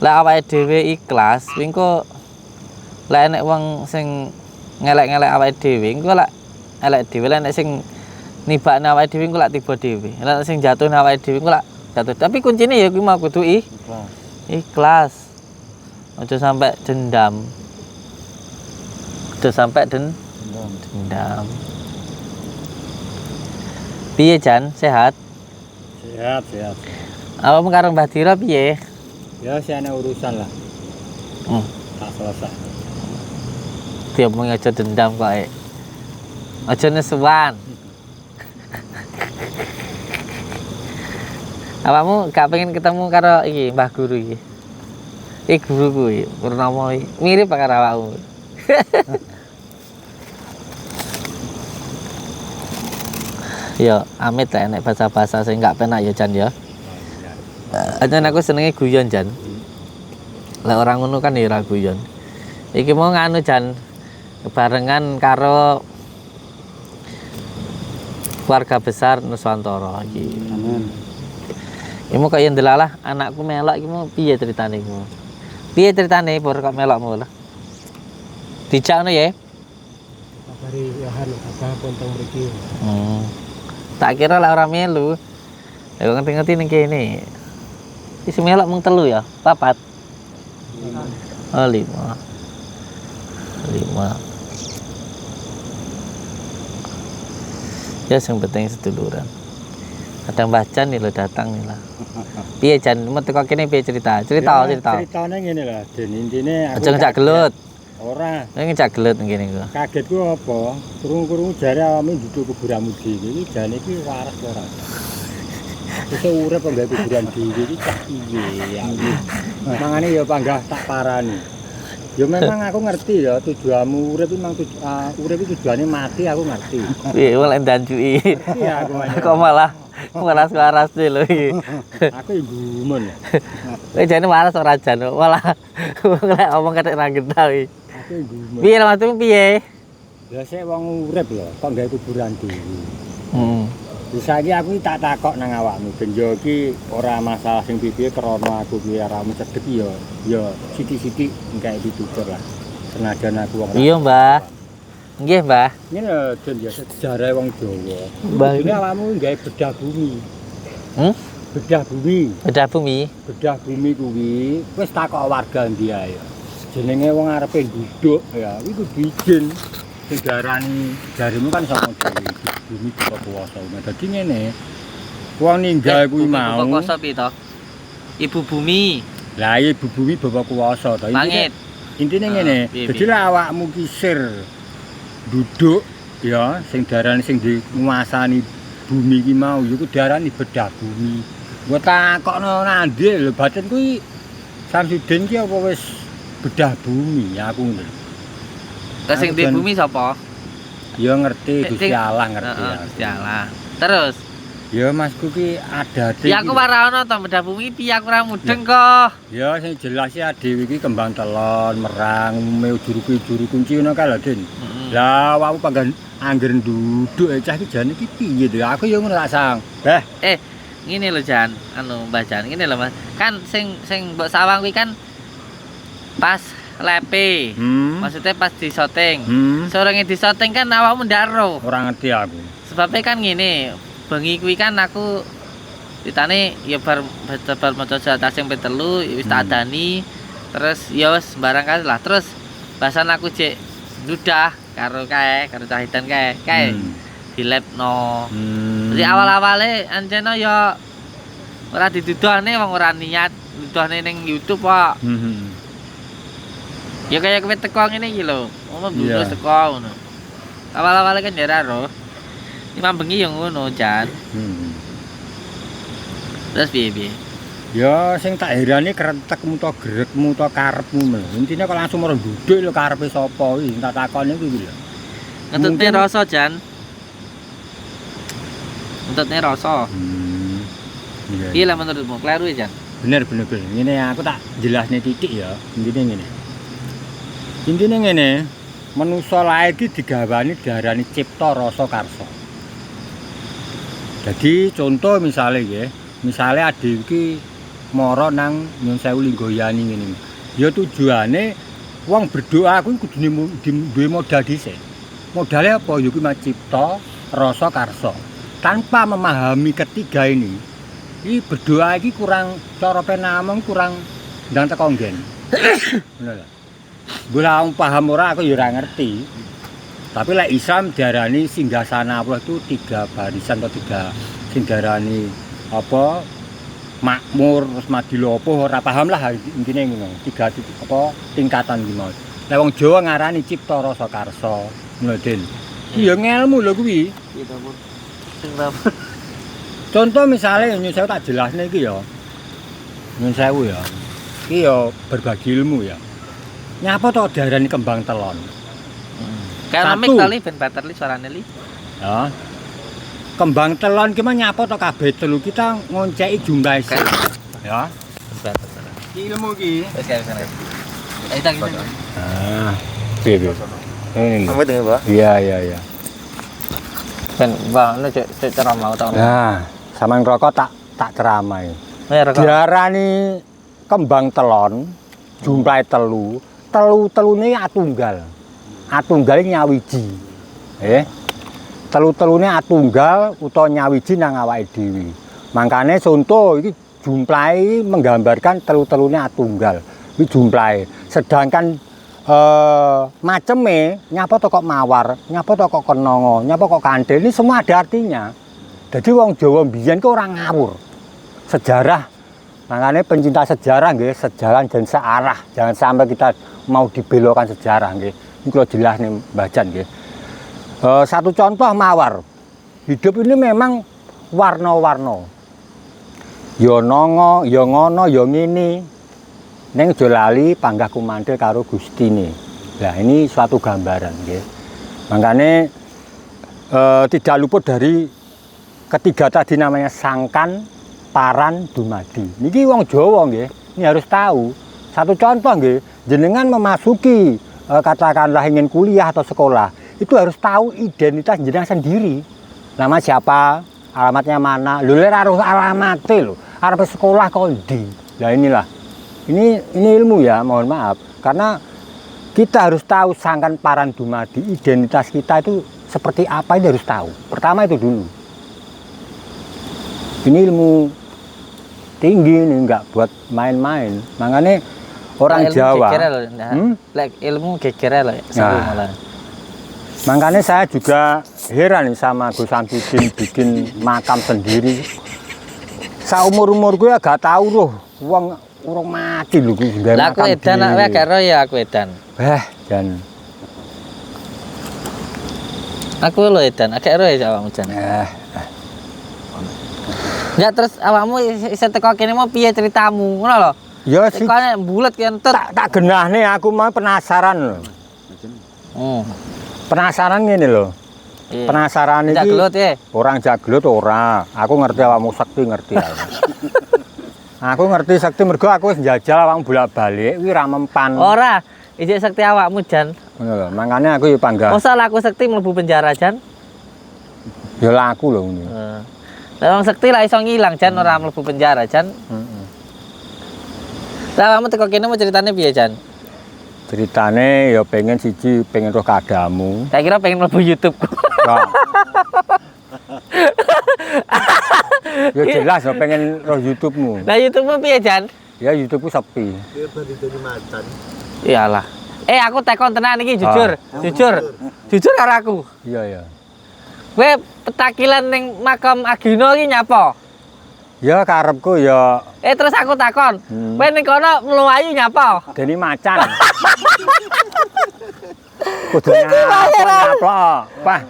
lek awake dhewe ikhlas, wingko lek enek wong sing ngelek-ngelek awake dhewe, engko lek elek dhewe, lek enek sing nibakne awake dhewe engko lek tiba dhewe. Lek sing jatuhne awake dhewe engko lek jatuh. Tapi kuncine ya kuwi mau kudu ikhlas. Aja sampai dendam. Aja sampai dendam. Piye Jan, sehat? Sehat. Awakmu karo Mbah Dira piye? Ya sih ana urusan lah. Tak selesai. Dia mau aja dendam kok. Aja nesuan. Awakmu gak pengen ketemu karo iki Mbah Guru iki. Guruku iki, Purnomo iki. Mirip karo awakmu. Ya, amit lah nek bahasa-bahasa sing gak penak ya Jan ya. Ajan aku senenge guyon Jan. Lah orang ngono kan ya ora guyon. Iki mau nganu Jan barengan karo keluarga besar Nuswantara iki. Amin. Iki mau kaya ndelalah anakku melok iki mau piye ceritane iku? Piye ceritane Pur kok melokmu lho? Dijakno ya. Kabari Yohan apa pontong mriki. Tak kira lah ora melu. Ya ngerti-ngerti ning kene. Iki melok mung 3 ya, 4. Oh 5. Ya yang penting seduluran. Kadang bacan nih lo datang nih lah. Piye Jan, metu kok kene piye cerita? Cerita. Ceritane ngene lah, Den intine aku Aja ngejak gelut. Ora. Ngejak gelut ngene iku. Kagetku apa? Krungu-krungu jare awakmu duduk kuburanmu dhewe iki jane iki waras ora. Wis urip nggawe kuburan dhewe iki cak piye ya. Mangane ya panggah tak parani. Ya memang aku ngerti ya tujuanmu urip memang urip iki tujuane mati aku ngerti. Piye oleh danjuki. Iya aku Kok malah waras lho iki. Aku yo gumun. Kowe jane waras ora jan, malah lek omong ketek ra getah iki. Aku yo gumun. Piye maksudmu piye? Ya sik wong urip lho, kok nggawe kuburan dhewe. Heeh. Wis saiki aku tak takok nang awakmu, benjo iki ora masalah sing piye krana aku kuwi aramu cedhek ya sithik-sithik engke ditutur lah. Senajan aku wong Iya, Mbah. Nggih, Mbah. ngene lho, Den ya sejarah wong Jawa. Mbah. Ini awakmu nggawe bedah bumi. Bedah bumi. Bedah bumi. Bedah bumi kuwi wis takok warga ndi ae. Jenenge wong arepe nduduk ya, iku kudu izin. Sing diarani jarimu kan sapa dhewe. Bumi kok kuwasa. Dadi ngene. Wong ninggal kuwi mau. Bapak kuwasa piye to? Ibu bumi. Lah ibu bumi bapak kuwasa to. Langit. Intine ngene. piye, Dadi lah awakmu kisir duduk ya sing diarani sing nguasani bumi iki mau iku diarani bedah bumi. Gua takokno nandi lho batin kuwi Samsudin ki apa wis bedah bumi ya aku ngono. Terus sing di bumi sapa? Ya ngerti Gusti Allah ngerti ya. Gusti Allah. Terus Ya masku ki adate. ya aku ora ono to bedah bumi piye aku ora mudeng kok. Ya sing jelas ya dhewe iki kembang telon, merang, ume juru kunci ngono kae lho, Den. Lah awakmu panggan angger nduduk cah iki jane iki piye to? Aku ya ngono tak sang. Ngene lho Jan, Mbah Jan, ngene lho Mas. Kan sing mbok sawang kuwi kan pas lepe. Maksudnya pas disoting. Sorenge disoting kan awakmu ndak ero. Ora ngerti aku. Sebabnya kan ngene, bengi kuwi kan aku ditane ya bar maca surat sing petelu wis tak adani. Terus ya wis sembarang kae lah. Terus bahasan aku cek dudah karo cahitan kae. Di labno. Jadi awal-awale ancena ya ora dituduhne wong ora niat dituduhne ning YouTube kok. Ya kayak kowe teko ngene iki lho. Ngono dulu teko ngono. Awal-awale kan ya ora roh. Imam bengi yo ngono, Jan. Terus piye? Ya sing tak herani krentekmu to grekmu to karepmu lho. Intine kok langsung moro nduduk lho karepe sapa iki tak takoni kuwi lho. Ngentutne rasa, Jan. Ngentutne rasa. Iya lah menurutmu, kleru ya, Jan? Bener. Ngene aku tak jelasne titik ya. Intine ngene. Manusa lair iki digawani diarani cipta rasa karsa. Jadi contoh misalnya nggih, misale ade iki mara nang Nyun Sewu Linggoyani ngene. Ya tujuane wong berdoa kuwi kudune duwe modal dhisik. Modalnya apa? Ya kuwi cipta rasa karsa. Tanpa memahami ketiga ini berdoa iki kurang cara penamung kurang ndang teko nggen. Ngono lho. Bola paham ora aku ya ora ngerti. Tapi lek Islam diarani singgasana Allah itu 3 barisan atau 3 sing diarani apa makmur terus madilopo ora paham lah intine ngono. 3 tingkatan iki mau. Lek wong Jawa ngarani cipta rasa karsa. Ngono Den. Iya ngelmu lho kuwi. Gitu pun. Contoh misalnya Nyun Sewu tak jelasne iki ya. Nyun Sewu ya. Iki ya berbagi ilmu ya. Nyapa to diarani kembang telon? Kayak mik tali ben bater li suarane li. Ya. Kembang telon ki mah nyapa to kabeh telu kita ngonceki jumlah sik. Ya. Bater. Ilmu ki. Wis kaya sana. Ayo tak gitu. Piye. Ini. Apa dengen, Pak? Iya. Ben bang cek ceramah ta. Nah, sampean rokok tak ceramai. Ya rokok. Diarani kembang telon jumlah telu. Telu-telune atunggal. Atunggal nyawiji. Telu-telune atunggal utawa nyawiji nang awake dhewe. Mangkane contoh iki jumlahe menggambarkan telu-telune atunggal. Iki jumlahe. Sedangkan maceme nyapa to kok mawar, nyapa to kok kenanga, nyapa kok kandel ini semua ada artinya. Jadi wong Jawa mbiyen ku ora ngawur. Sejarah. Makanya pencinta sejarah nggih, sejalan dan searah. Jangan sampai kita mau dibelokkan sejarah nggih. Ini kalau jelas nih bacaan nggih. Satu contoh mawar. Hidup ini memang warna-warna. Ya nongo, ya ngono, ya ngene. Ning aja lali panggah kumandhel karo Gustine. Nah, ini suatu gambaran nggih. Makanya tidak luput dari ketiga tadi namanya sangkan, paran, dumadi. Niki wong Jawa nggih, ini harus tahu. Satu contoh nggih, jenengan memasuki katakanlah ingin kuliah atau sekolah, itu harus tahu identitas jenengan sendiri. Nama siapa, alamatnya mana, lho lek harus alamate lho. Arep sekolah kok ndi. Lah inilah. Ini ilmu ya, mohon maaf. Karena kita harus tahu sangkan, paran, dumadi, identitas kita itu seperti apa ini harus tahu. Pertama itu dulu. Ini ilmu tinggi nih, enggak buat main-main. Makanya orang Jawa. Ilmu geger loh. Nah, makanya saya juga heran nih sama Gus Samsudin bikin makam sendiri. Saumur-umur gue agak tahu loh, uang urung mati lho gue. Lah aku edan kowe gak ero ya aku edan. Jan. Aku lho edan, agak ero ya awakmu jan. Enggak terus awakmu iso teko kene mau piye ceritamu, ngono lho. Ya sih. Tekone bulet ki entet. Tak genahne aku mau penasaran lho. Penasaran ngene lho. Penasaran iki. Jaglut ya. Orang jaglut ora. Aku ngerti awakmu sakti ngerti. Aku ngerti sakti mergo aku wis njajal awakmu bolak-balik kuwi ra mempan. Ora, ijek sakti awakmu jan. Ngono lho, mangane aku ya panggah. Mosok laku sakti mlebu penjara jan? Ya laku lho ngono. Lah wong sakti lah iso ngilang jan ora mlebu penjara jan. Heeh. Lah awakmu teko kene mau ceritane piye jan? Ceritane ya pengen siji pengen roh kadamu. Tak kira pengen mlebu YouTube. Ya jelas ya pengen roh YouTube-mu. Lah YouTube-mu piye jan? Ya YouTube-ku sepi. Dia bari dadi macan. Iyalah. Aku tekon tenan iki jujur. Jujur karo aku. Iya. Kowe petakilan ning makam Agino iki nyapa? Ya karepku ya Terus aku takon, kowe ning kono mlayu nyapa? Deni macan. Kudu nyaplok. Wah,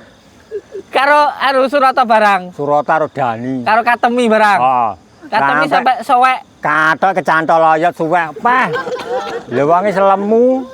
Karo anu Surata barang, Surata karo Dani. karo Katemi barang. Oh. Katemi sampai sowek. Kathok kecantol oyot suwek. Pah. Lha wonge selemu.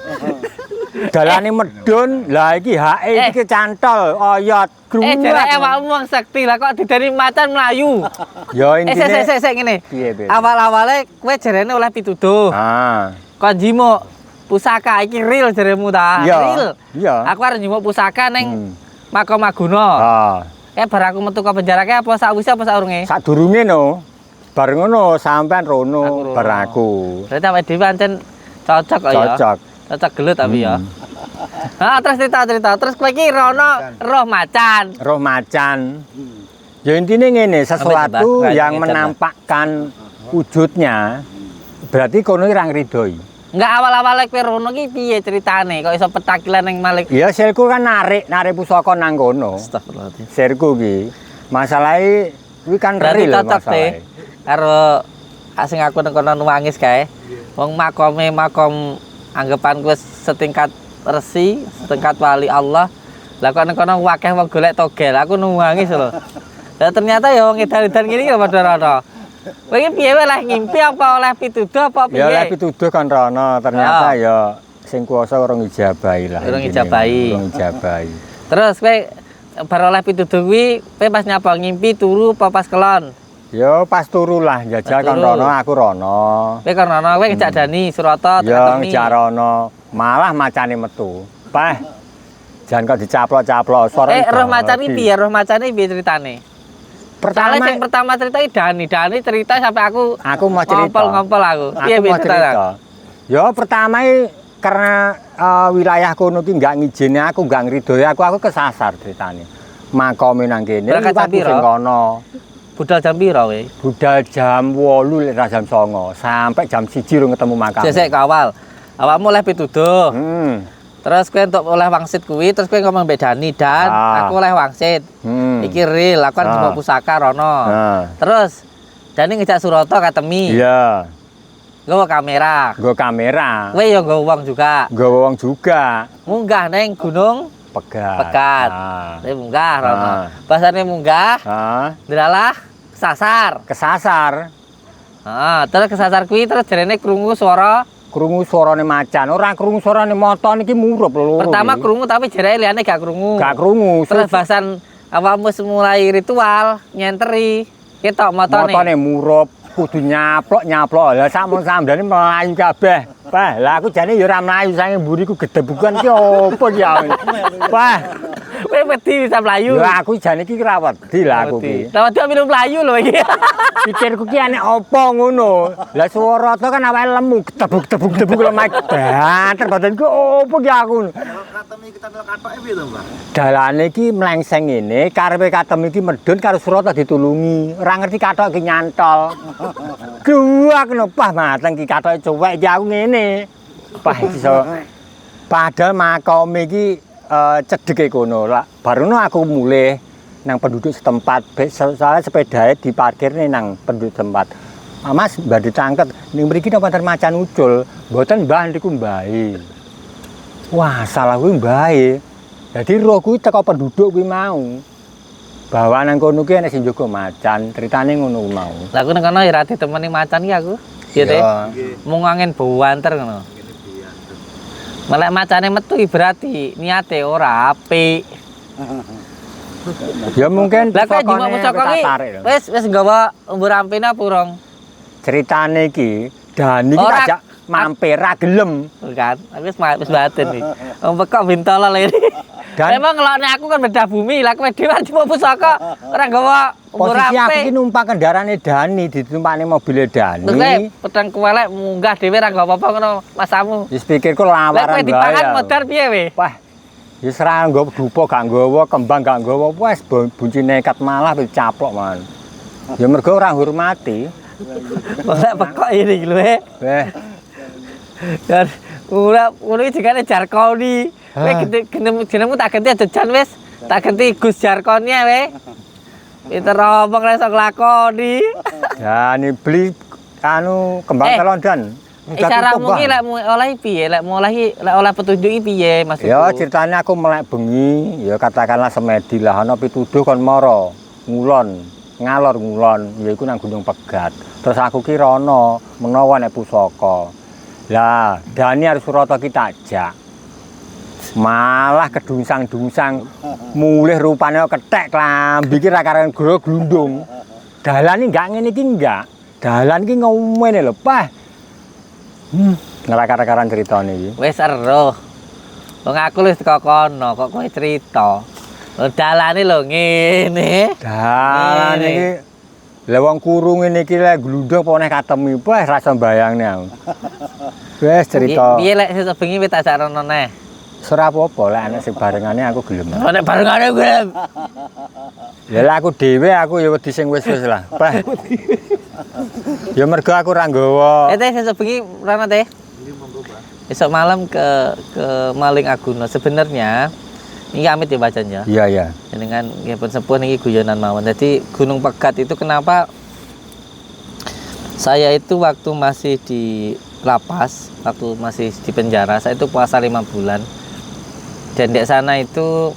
Dalane medun, lah iki hake iki kecantol oyot gruwat. Jare awakmu wong sekti lah kok didani macan mlayu. Ya intine. Sik ngene. Piye, Be? Awal-awale kowe jarene oleh pituduh. Ah. Kon njimuk pusaka iki real jaremu ta? Iya. Real. Iya. Aku arep njimuk pusaka ning makam Aguna. Ah. Bar aku metu ke penjara apa sakwise apa saurunge? Sadurunge no. Bar ngono sampean rono bar aku. Berarti awake dhewe pancen cocok kok ya. Cocok. Cocok gelut tapi ya. Nah, terus cerita. Terus kowe iki roh macan. Roh macan. Ya intinya ngene, sesuatu yang menampakkan wujudnya berarti kono ora ngridoi. Enggak awal-awale kowe rono iki piye ceritane? Kok iso petakilan ning Malik? Ya silku kan narik pusaka nang kono. Astagfirullahaladzim. Sirku ki. Masalahe kuwi kan Berarti real cocok teh masalahe. karo sing aku nang kono nuwangis kae. Wong makom anggapanku wis setingkat resi, setingkat wali Allah. Lah kok nang kono akeh wong golek togel, aku nuwangis lho. Lah ternyata ya wong edan-edan ngene iki lho padha rata. Kowe iki piye wae lah ngimpi apa oleh pituduh apa piye? Ya oleh pituduh kan rono, ternyata ya sing kuasa urung ijabahi lah. Urung intine. ijabahi. Urung ijabahi. Terus kowe bar oleh pituduh kuwi kowe pas nyapa ngimpi turu apa pas kelon? Ya pas turu lah jajal kan rono, aku rono. Kowe kan rono, kowe ngejak Dani, Surata, Ya ngejak rono, malah macane metu. Pah. Jangan kok dicaplok-caplok suara. Roh macan iki piye? Roh macan iki piye ceritane? Pertama yang pertama cerita Dani cerita sampai aku mau cerita. Ngompol aku. Piye cerita? Ya pertama karena wilayah kono ki enggak ngijini aku, enggak ngridoi aku kesasar ceritane. Makome nang kene iki sing kono. Budal jam piro kowe? Budal jam 8 lek jam 09.00 sampai jam 1 rung ketemu makam. Sik kawal. Awakmu oleh pituduh. Terus kowe entuk oleh wangsit kuwi, terus kowe ngomong mbek Dani dan aku oleh wangsit. Iki real, aku kan cuma pusaka rono. Terus Dani ngejak Surata Katemi. Iya. Nggawa kamera. Nggawa kamera. Kowe ya nggawa wong juga. Nggawa wong juga. Munggah ning Gunung Pegat. Kowe munggah rono. Bahasane munggah. Delalah kesasar. Terus kesasar kuwi terus jarene krungu suarane macan. Ora krungu suarane moto niki murup lho. Pertama krungu tapi jarene liyane gak krungu. Gak krungu. Terus bahasan awakmu mulai ritual nyenteri ketok motone. Motone murup, kudu nyaplok. Lah sakmon samdane mlayu kabeh. Pah, lah aku jane ya ora mlayu sange mburiku gedebukan ki opo ki ya. Pah, kowe wedi bisa mlayu. Lah aku jane iki ora wedi lah aku ki. Lah wedi minum mlayu lho iki. Pikirku ki anek opo ngono. Lah swara to kan awake lemu gedebuk lemah banter badanku opo ki aku. Katemi kita katoke piye to, Mbak? Dalane iki mlengseng ngene, karepe Katemi iki medun karo Surata ditulungi. Ora ngerti kathok ki nyantol. Guak no pah mateng ki kathoke cuwek iki aku ngene. Pah iso. Padahal makome iki cedheke kono. Lah barono aku mulih nang penduduk setempat. Soalnya sepedae diparkirne nang penduduk tempat. Mas badhe tangket ning mriki wonten macan ucul. Mboten Mbah niku mbahe. Wah, salah kuwi mbahe. Dadi roh kuwi teko penduduk kuwi mau. Bahwa nang kono ki ana sing jaga macan, ceritane ngono mau. Lah aku nang kono ya ra ditemeni macan ki aku. Iya teh. Mung angin buanter ngono. Melek macane metu berarti niate ora apik. Ya mungkin lah kok njimuk pusaka ki wis nggawa umbur ampine apa urung? Ceritane iki Dani ki ajak mampir ra gelem. Kan, wis batin iki. Wong pekok bintala lho ini. Memang ngelokne aku kan bedah bumi, lah kowe dhewe njimuk pusaka ora nggawa umbur ampe. Posisi aku iki numpak kendarane Dani, ditumpakne mobil Dani. Terus pedang kuwelek munggah dhewe ra nggawa apa-apa ngono masamu. Wis pikirku lawaran bae. Lah kowe dipangan modar piye we? Wah. Wis ra nggawa dupa gak nggawa, kembang gak nggawa, wis bunci nekat malah wis caplok man. Ya mergo ora hormati. Ora pekok ini lho Weh. Dan ora ngono iki jekane Jarkoni. Kowe jenengmu tak ganti aja Jan wis. Tak ganti Gus Jarkonnya we. Pinter omong ra iso nglakoni. Ya ini beli anu kembang telondan. Isyaratmu ki lek oleh piye? Lek oleh petunjuk iki piye maksudku? Ya ceritanya aku melek bengi, ya katakanlah semedi lah ana pituduh kon mara, ngulon, ngalor ngulon, yaiku nang Gunung Pegat. Terus aku ki rono menawa nek pusaka. Lah, Dani harus Surata kita ajak. Malah kedungsang-dungsang mulih rupane kethek klambi ki ra karen glundung. Dalan iki enggak ngene iki enggak. Dalan iki ngomene lho, Pak. Ngerakar-rakaran ceritane iki. Wis ero. Wong aku wis teko kono, kok kowe cerita. Lho dalane lho ngene. Dalan iki lha wong kuru ngene iki lek glundung apa neh katemi, wis ra iso mbayangne aku. Wis cerita. Piye lek sesuk bengi wis tak rono neh. Ora apa-apa lek ana sing barengane aku gelem. Nek barengane gelem. Lah aku dhewe aku ya wedi sing wis-wis lah. Pak. Ya mergo aku ora nggawa. Teh sesuk bengi rono teh. Besok malam ke Maling Aguna. Sebenarnya ini amit ya bacanya. Iya, iya. Dengan ya pun sepuh niki guyonan mawon. Jadi Gunung Pegat itu kenapa saya itu waktu masih di lapas, waktu masih di penjara, saya itu puasa 5 bulan. Dan di sana itu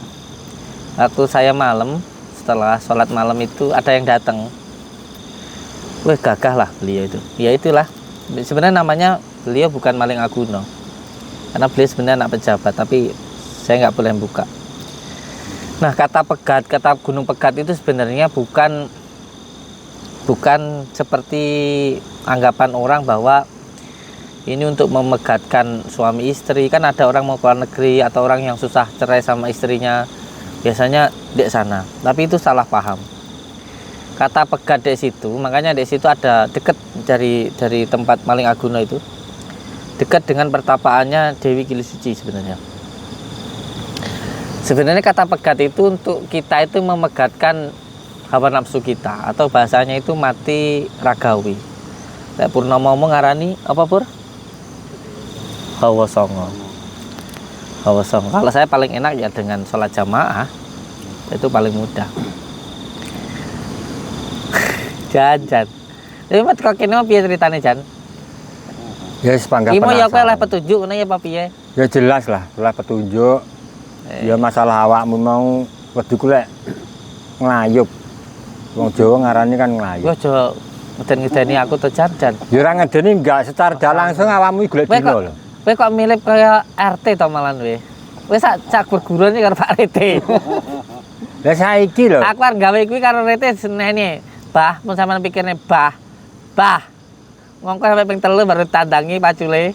waktu saya malam, setelah sholat malam itu ada yang datang. Wih gagah lah beliau itu. Ya itulah. Sebenarnya namanya beliau bukan Maling Aguna. Karena beliau sebenarnya anak pejabat, tapi saya nggak boleh buka. Nah, kata Pegat, kata Gunung Pegat itu sebenarnya bukan seperti anggapan orang bahwa ini untuk memegatkan suami istri. Kan ada orang mau keluar negeri atau orang yang susah cerai sama istrinya, biasanya di sana. Tapi itu salah paham. Kata Pegat di situ, makanya di situ ada dekat dari tempat Maling Aguna itu, dekat dengan pertapaannya Dewi Kilisuci sebenarnya. Sebenarnya kata Pegat itu untuk kita itu memegatkan hawa nafsu kita, atau bahasanya itu mati ragawi. Lek Purnomo ngarani apa Pur? Hawa songo. Hawa songo. Kalau saya paling enak ya dengan sholat jamaah, itu paling mudah. Jan. Tapi mat kok kene piye ceritane Jan? Ya sepangga Iki mau ya kowe oleh petunjuk ngene ya apa piye? Ya jelas lah, oleh petunjuk. Ya masalah awakmu mau wedi ku lek nglayup. Wong Jawa ngarani kan nglayup. Yo aja ngeden-ngedeni aku to Jan. Ya ora ngedeni enggak secara langsung awakmu golek dino lho. Kowe kok mirip kaya RT to malan kowe. Kowe sak perguruan iki karo Pak RT. Lah saiki lho. Aku arep gawe kuwi karo RT senene. Bah, mun sampean pikirne bah. Ngongko sampe ping 3 baru tandangi pacule.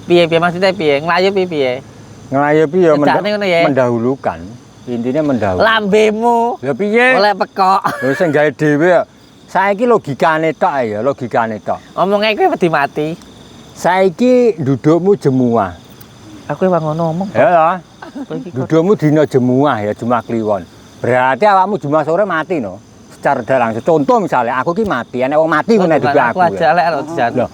Piye maksudnya piye? Nglayup piye? Nglayup ya Ngejane ngono ya. mendahulukan. Intinya mendahulukan. Lambemu. Ya piye? Oleh pekok. Lho sing gawe dhewe ya. Saiki logikane tok ya, logikane tok. Omonge kowe wedi mati. Saiki dudukmu jemuah. Aku wong ngono ngomong. Ya. Dudukmu dina jemuah ya, Jumat Kliwon. Berarti awakmu Jumat sore mati no. Secara langsung. Contoh misalnya aku ki mati, enek wong mati ngene juga aku. Aku aja lek Jan.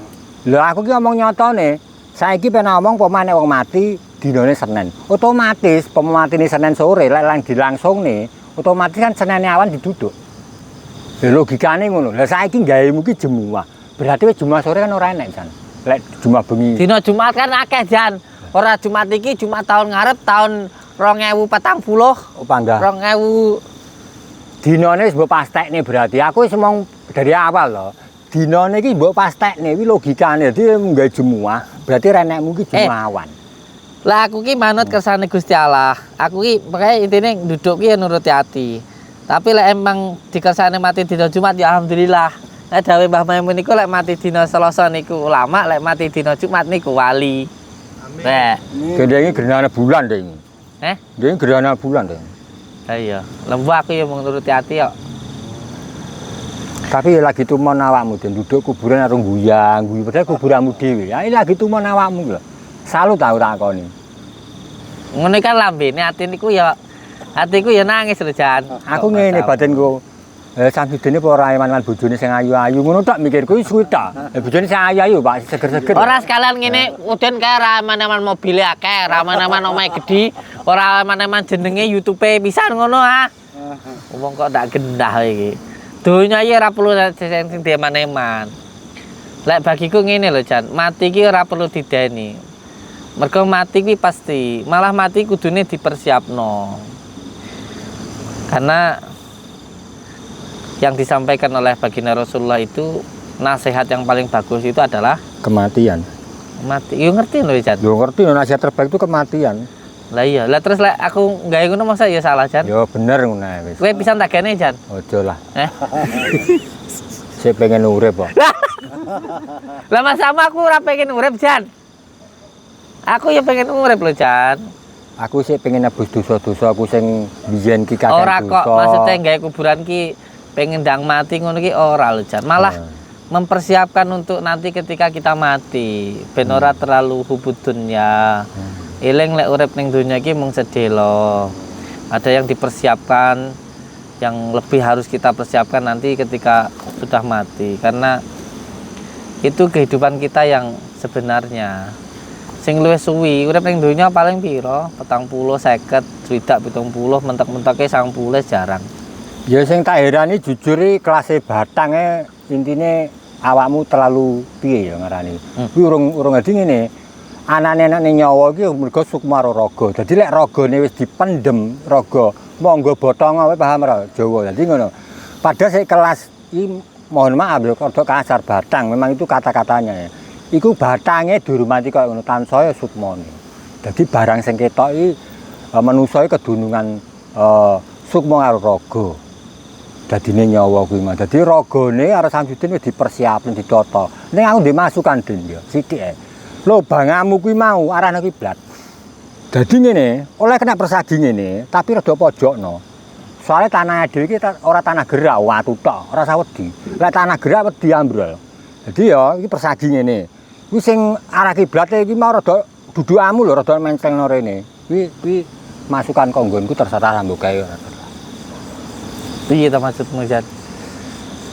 Lho aku ki ngomong nyatane. Saiki pengen ngomong pemain wong mati dinane Senin. Otomatis pematine Senin sore lek lang dilangsungne, otomatis kan Senin awan diduduk. Lha logikane ngono. Lah saiki gawe ki jemuah. Berarti wis Jumat sore kan ora enek Jan. Lek Jumat bengi. Dina Jumat kan akeh Jan. Ora Jumat iki Jumat tahun ngarep tahun 2040. Apa enggak? 2000 Dinane wis mbok pastekne berarti aku wis ngomong dari awal lho. Dinane iki mbok pastekne kuwi logikane. Dadi nggawe jemuah, berarti renekmu ki Jumawan. Lah aku ki manut kersane Gusti Allah. Aku ki pokoke intine nduduk ki nuruti ati. Tapi lek emang dikersane mati dina Jumat ya alhamdulillah. Nek dawuh Mbah Maimun niku lek mati dina Selasa niku ulama, lek mati dina Jumat niku wali. Amin. Nek Gendenge gerhana bulan deh ini. Ini gerhana bulan deh. Iya, lembu aku ya nuruti ati kok. Tapi lagi tumon awakmu den duduk kuburan arung guyang, padahal kuburanmu dhewe. Ya lagi tumon awakmu lho. Salut tau takoni. Ngono kan lambene ati niku ya atiku ya nangis lho Jan. Aku ngene batinku. Samsudine apa ora eman bojone sing ayu-ayu ngono tok mikirku wis suwi tok. Bojone sing ayu-ayu Pak seger-seger. Ora sekalian ngene uden kae ra aman-aman mobil akeh, ra aman-aman omahe gedhi, ora aman-aman jenenge YouTube pisan ngono ah. Wong kok ndak gendah iki. Donya iki ora perlu sing diaman-aman. Lek bagiku ngene lho Jan, mati iki ora perlu dideni. Mergo mati kuwi pasti, malah mati kudune dipersiapno. Karena yang disampaikan oleh baginda Rasulullah itu nasihat yang paling bagus itu adalah Kematian. mati. Yo ngerti lho Jan. Yo ngerti nasihat terbaik itu kematian. Lah iya, lah terus lek aku gawe ngono masa ya salah Jan. Yo bener ngono ae wis. Kowe pisan tak gene Jan. Ojo lah. Eh. Sik pengen urip kok. Lah mas sama aku ora pengen urip Jan. Aku ya pengen urip lho Jan. Aku sih pengen nebus dosa-dosa aku sing biyen ki kakek dosa. Ora kok maksudnya gawe kuburan ki pengen ndang mati ngono ki ora lho Jan. Malah mempersiapkan untuk nanti ketika kita mati ben ora terlalu hubud dunya. Eling lek urip ning donya iki mung sedih lho. Ada yang dipersiapkan yang lebih harus kita persiapkan nanti ketika sudah mati karena itu kehidupan kita yang sebenarnya. Sing luwih suwi urip ning donya paling piro? 40, 50, swidak 70, mentek-menteke 90 jarang. Ya sing tak herani jujur iki kelas batange intine awakmu terlalu piye ya ngarani. Kuwi urung dadi ngene. Anane nyawa iki mergo sukma raga. Dadi lek ragane wis dipendem raga, monggo botong wae paham ora Jawa. Dadi ngono. Padahal sik kelas iki mohon maaf ya rada kasar batang, memang itu kata-katanya ya. Iku batange durumati koyo ngono tansaya sukmane. Dadi barang sing ketok iki manusa kedunungan sukma karo raga. Dadine nyawa kuwi mah. Dadi ragane arep Samsudin wis dipersiapkan ditata. Ning aku ndek masukan Den ya, sithik ae. Lho bangamu kuwi mau arahne kiblat. Dadi ngene, oleh kena persagi ngene, tapi rada pojokno. Soale tanah dhewe iki ora tanah gerak, watu tok, ora usah wedi. Lek tanah gerak wedi ambrol. Dadi ya iki persagi ngene. Kuwi sing arah kiblate iki mau rada dudukamu lho rada mencengno rene. Kuwi masukan kanggonku terserah mbok gawe. Piye ta maksudmu Jan?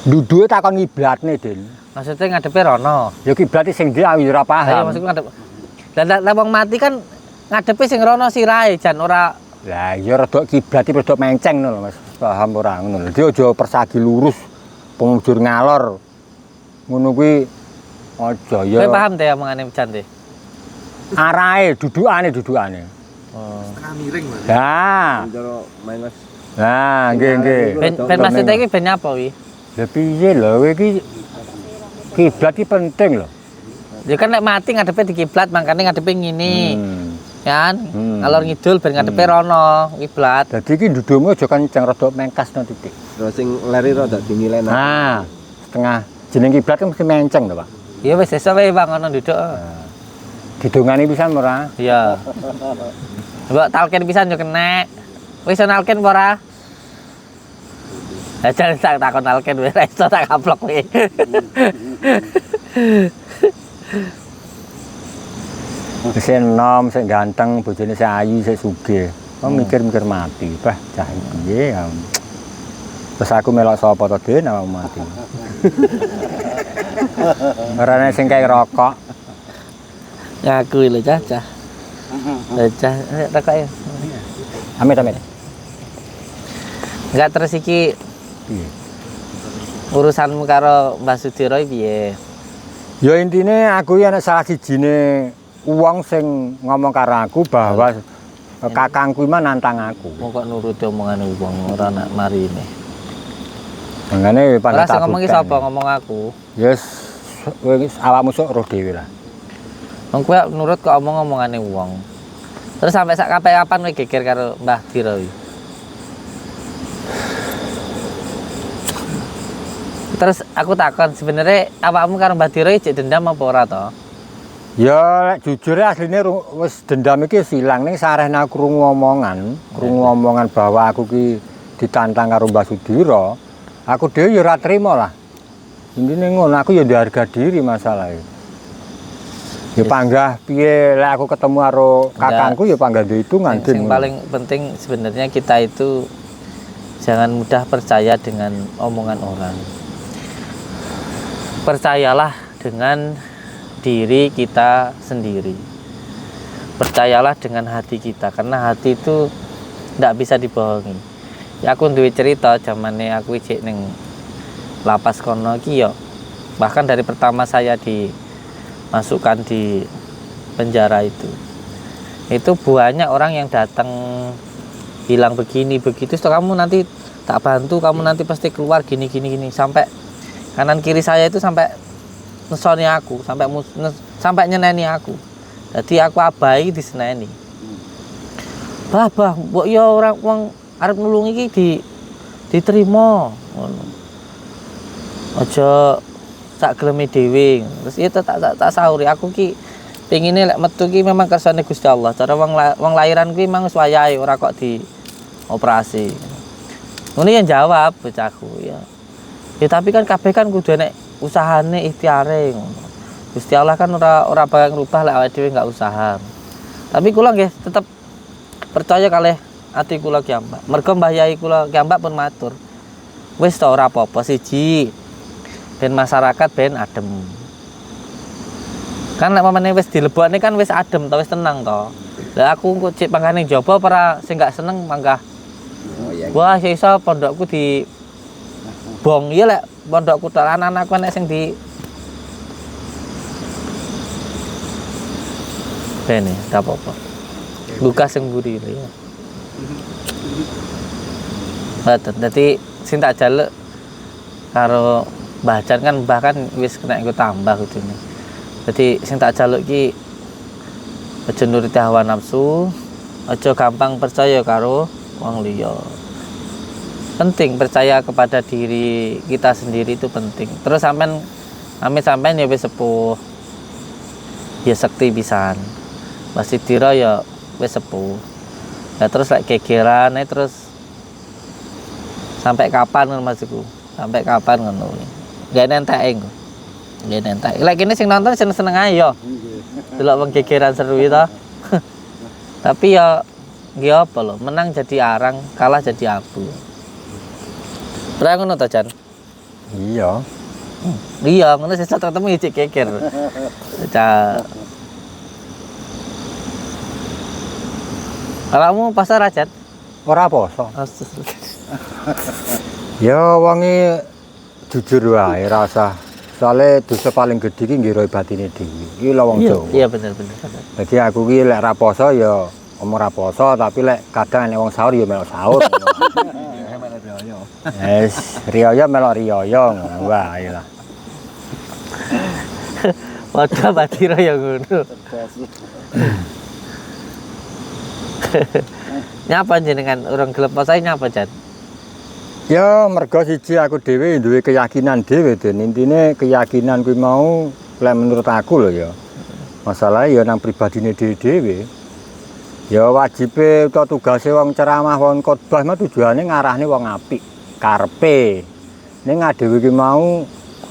Duduke takon kiblatne, Den. Maksudnya ngadepe rono. Ya kiblate sing ndi aku ora Ayo paham. maksudku ngadep. Lah wong mati kan ngadepe sing rono sirahe Jan ora. Lah iya rada kiblate rada menceng ngono lho Mas. Paham ora ngono lho. Dia aja persagi lurus pemujur ngalor. Ngono kuwi aja ya. Kowe paham teh omongane Jan teh? Arahe dudukane. Oh. Setengah miring Mas. Lah. Cara main Mas. Lah nggih. Ben maksudnya iki ben apa wi? Lah piye lho kowe iki kiblat iki penting lho. Ya kan nek mati ngadepe di kiblat makane ngadepe ngene. Kan? Alor ngidul ben ngadepe rono kiblat. Dadi iki dudumu aja kenceng rada mengkasno titik. Terus sing leri rada dinilai. Nah, setengah jeneng kiblat kan mesti menceng to, Pak. Ya wis iso wae Bang ngono duduk. Didongani pisan ora? Iya. Mbok talken pisan yo kenek. Wis iso nalken apa ora? Lah jan tak takon nalken wis iso tak kaplok kowe. Sing enom, sing ganteng, bojone sing ayu, sing sugih. Kok mikir-mikir mati. Bah, cah piye ya. Terus aku melok sapa to, Den, awakmu mati. Orane sing kae rokok. Ngaku lho cah. Cah, rokok ya. Amit. Enggak terus iki Piye? urusanmu karo Mbah Sudiro piye? Ya intine aku ya ana salah sijine wong sing ngomong karo aku bahwa kakangku mah nantang aku. Mau kok nuruti omongane wong ora nak marine. Mangane Ora pandai sing ngomong iki sapa ngomong aku. Yes, wis awakmu sok roh dhewe lah. Wong kowe nurut kok omong-omongane wong. Terus sampai sak kapan kowe geger karo Mbah Diro iki? Terus aku takon sebenarnya awakmu karo Mbah Diro iki dendam apa ora to? Ya jujur asline wis dendam iki silang ning sarehna krungu omongan bahwa aku ki ditantang karo Mbah Sudiro. Aku dhewe ya ora trima lah. Intine ngono, aku ya ndek harga diri masalahe. Ya panggah piye lek aku ketemu karo kakangku ya panggah duwe hitungan. Yang paling penting sebenarnya kita itu Jangan mudah percaya dengan omongan orang. Percayalah dengan diri kita sendiri. Percayalah dengan hati kita, karena hati itu tidak bisa dibohongi. Ya aku duwe cerita zamane aku ijek ning lapas kono iki ya. Bahkan dari pertama saya dimasukkan di penjara itu banyak orang yang datang bilang begini begitu, so kamu nanti tak bantu, kamu nanti pasti keluar gini sampai kanan kiri saya itu sampai nesoni aku, sampai nyeneni aku. Jadi aku abai diseneni. Bah, mbok ya orang wong arep nulungi iki diterima ngono. Aja sak geleme dhewe. Terus ya tak sauri aku ki pengine lek metu ki memang kersane Gusti Allah. Cara wong lahiran kuwi memang wis wayahe ora kok di operasi. Ngono yang jawab bocahku ya. Ya tapi kan kabeh kan kudu nek usahane ikhtiare ngono. Gusti Allah kan ora bakal ngrubah lek awake dhewe enggak usaha. Tapi kula nggih tetep percaya kalih ati kula ki Mbak. Mergo Mbah Yai kula ki Mbak pun matur. Wis to ora apa-apa siji ben masyarakat ben adem. Kan lek pamane wis dilebokne kan wis adem to, wis tenang to. Lah aku kok cek pangkane jaba para sing gak seneng manggah. Oh iya. Wah, iso pondokku di bong ya lek pondokku tok anak-anakku nek sing di bene, tak apa-apa. Lukas sing mburi ya. Betul. Dadi sing tak jaluk karo Mbah Jan kan bahkan wis kena nggo tambah kudune. Jadi sing tak jaluk ki aja nuruti hawa nafsu, aja gampang percaya karo wong liya. Penting percaya kepada diri kita sendiri itu penting. Terus sampean sampean ya wis sepuh. Ya sekti pisan. Masih dira ya wis sepuh. Ya terus lek gegeran terus sampai kapan ngono maksudku? Sampai kapan ngono. Gak nentek engko. Gak nentek. Lek kene sing nonton seneng-seneng ae yo. Delok wong gegeran seru itu. Tapi ya nggih apa lho, menang jadi arang, kalah jadi abu. Ora ngono to, Jan? Iya. Iya, ngono sesat ketemu ijik geger. Ca. Kamu pasar aja? Ora poso. Ya wonge jujur wae rasa. Soale dosa paling gedhe iki nggih roe batine dhewe. Iki lho wong Jawa. Iya bener. Dadi aku ki lek ra poso ya omong ra poso, tapi lek kadang nek wong sahur ya melok sahur. Wes, riyaya melok riyaya ngono wae lah. Padha batira ya ngono. Nyapa jenengan orang gelem poso nyapa Jan? Ya mergo siji aku dhewe duwe keyakinan dhewe Den. Intine keyakinan kuwi mau lek menurut aku lho ya. Masalah ya nang pribadine dhewe. Ya wajibe utawa tugase wong ceramah wong khotbah mah tujuane ngarahne wong apik, karepe. Ning dhewe ki mau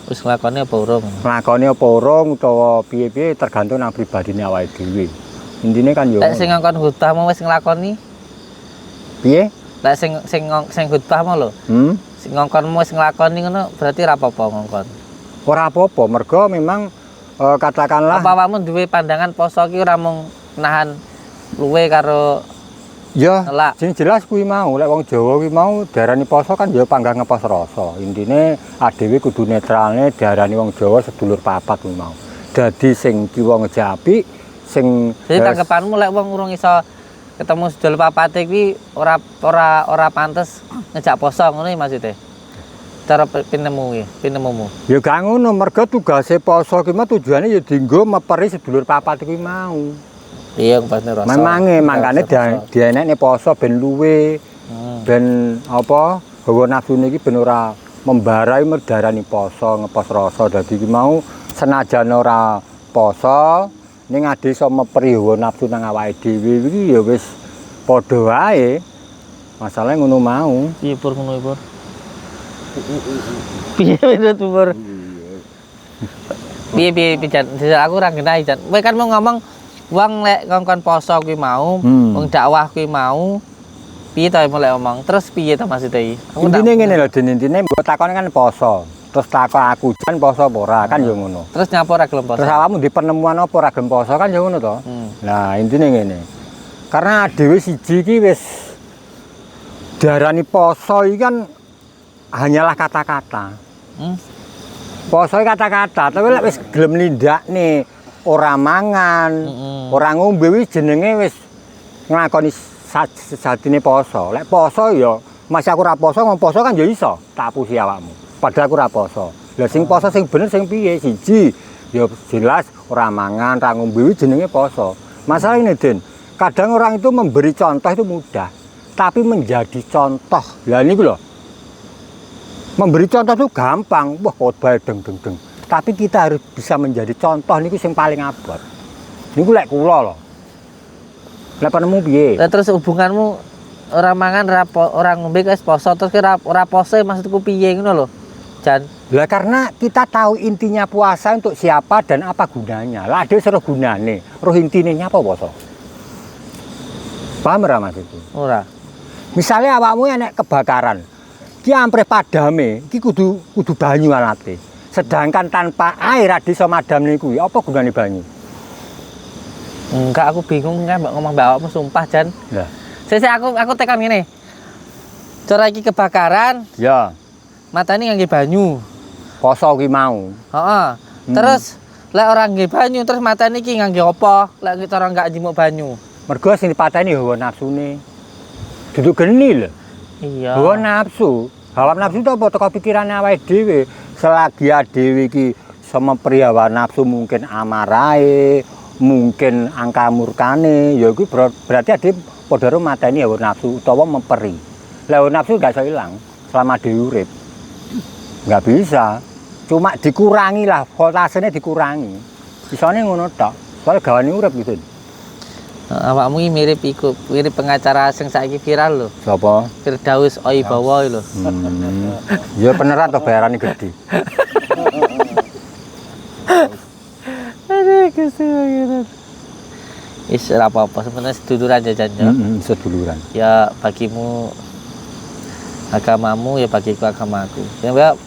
Wis nglakoni apa urung? nglakoni apa urung utawa piye-piye tergantung nang pribadine awake dhewe. Intine kan ya Lek sing ngongkon khotbah mau wis nglakoni? piye? Lek sing khotbah mau lho. Sing ngongkonmu wis nglakoni ngono berarti ora apa-apa ngongkon. Ora apa-apa, mergo memang katakanlah Apa awakmu duwe pandangan poso ki ora mung nahan luwe karo ya nelak. sing jelas kuwi mau lek wong Jawa kuwi mau diarani poso kan ya panggah ngepos rasa. Intine adewe kudu netralne diarani wong Jawa sedulur papat kuwi mau. Dadi sing kiwa ngejapi sing Jadi tanggapanmu lek wong urung iso ketemu sedulur papate kuwi ora pantes ngejak poso ngono ya maksudnya. Cara pinemumu. ya gak ngono mergo tugase poso ki mah tujuane ya dienggo meperi sedulur papat kuwi mau. Iya pasti rasa. Memange mangkane dienekne poso ben luwe. Ben apa hawa nafsune iki ben ora membarai merdarani poso ngepos rasa. Dadi iki mau senajan ora poso ning ade iso meperi hawa nafsu nang awake dhewe iki ya wis padha wae. Masalahe ngono mau. Piye pur ngono pur? Piye menurut pur? Piye Jan? Aku ora ngenai Jan. Kowe kan mau ngomong wong lek ngongkon poso kuwi mau, wong dakwah kuwi mau Piye ta mulai omong? Terus piye ta maksudnya iki? Intine ngene lho, Den, intine mbok takone kan poso. Terus takon aku jan poso apa ora kan ya ngono. Terus nyapa ora gelem poso? Terus awakmu di penemuan apa ora gelem poso kan ya ngono to. Nah, intine ngene. Karena dhewe siji iki wis diarani poso iki kan hanyalah kata-kata. Poso kata-kata, tapi lek wis gelem nindakne ora mangan, ora ngombe wis jenenge wis nglakoni sejatine poso. Lek poso ya masih aku ora poso, ngomong poso kan ya iso tak pusi awakmu. Padahal aku ora poso. Lah sing poso sing bener sing piye? Siji ya jelas ora mangan, ora ngombe wis jenenge poso. Masalah ini, Den, kadang orang itu memberi contoh itu mudah, tapi menjadi contoh. Lah niku lho. Memberi contoh itu gampang, wah khotbah deng. Tapi kita harus bisa menjadi contoh niku sing paling abot. Niku lek kula lho. Lek penemu piye? Lah terus hubunganmu ora mangan ora ngombe wis poso terus ora poso maksudku piye ngono lho. Jan. Lah karena kita tahu intinya puasa untuk siapa dan apa gunanya. Lah dhewe seru gunane, roh intine nyapa poso. Paham ora Mas itu? Ora. Misalnya awakmu enek kebakaran. Ki ampre padame, iki kudu banyu alate. Sedangkan tanpa air ade iso madamne kuwi, apa gunane banyu? Enggak, aku bingung kan mbak ngomong mbak awakmu sumpah Jan. Lah, Saya aku tekan ngene. Cara iki kebakaran, ya, matane ngangge banyu. poso ki mau. Heeh. Terus lek ora ngangge banyu terus matane iki ngangge apa? Lek cara enggak njimuk banyu. Mergo sing dipateni hawa nafsune. Duduk geni lho. Iya. Hawa nafsu. Hawa nafsu itu apa teko pikirane awake dhewe. Selagi dhewe iki semepri hawa nafsu mungkin amarahe, mungkin angka murkane, ya kuwi berarti ade padha karo mateni hawa nafsu utawa memperi. Lah hawa nafsu gak iso ilang selama dhewe urip. Enggak bisa. Cuma dikurangi lah, voltasenya dikurangi. Isane ngono tok. Soale gawane urip gitu. Awakmu iki mirip pengacara sing saiki viral lho. Sapa? Firdaus Oibawa lho. Ya beneran toh bayarane gede. Aduh, kesel. Is ora apa-apa, sebenarnya seduluran jajan ya. Seduluran. Ya bagimu agamamu ya bagiku agamaku.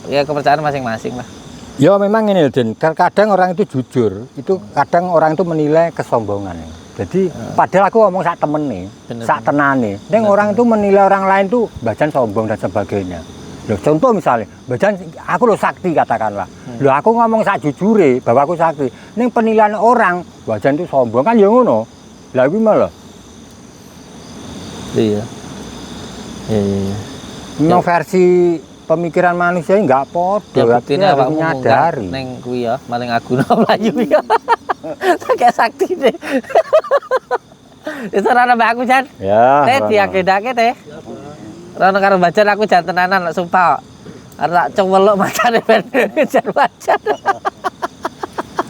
Ya kepercayaan masing-masing lah. Ya memang ini Den, kadang orang itu jujur, itu kadang orang itu menilai kesombongan. Jadi padahal aku ngomong sak temene, sak tenane. Ning orang itu menilai orang lain tuh bajan sombong dan sebagainya. Loh, contoh misalnya, bajan aku lo sakti katakanlah. Loh aku ngomong sak jujure bahwa aku sakti. Ning penilaian orang bajan itu sombong kan ya ngono. Lah kuwi malah. Iya. Iya. Memang versi pemikiran manusia enggak podo. Ya buktine awakmu nyadari. Ning kuwi ya, maling aguna mlayu ya. Kayak sakti deh. Itu ora mbak aku Jan. Ya. Teh diagendake teh. Ora karo bajan aku jan tenanan lek sumpah. Arep tak cowelok macane ben jan bajan.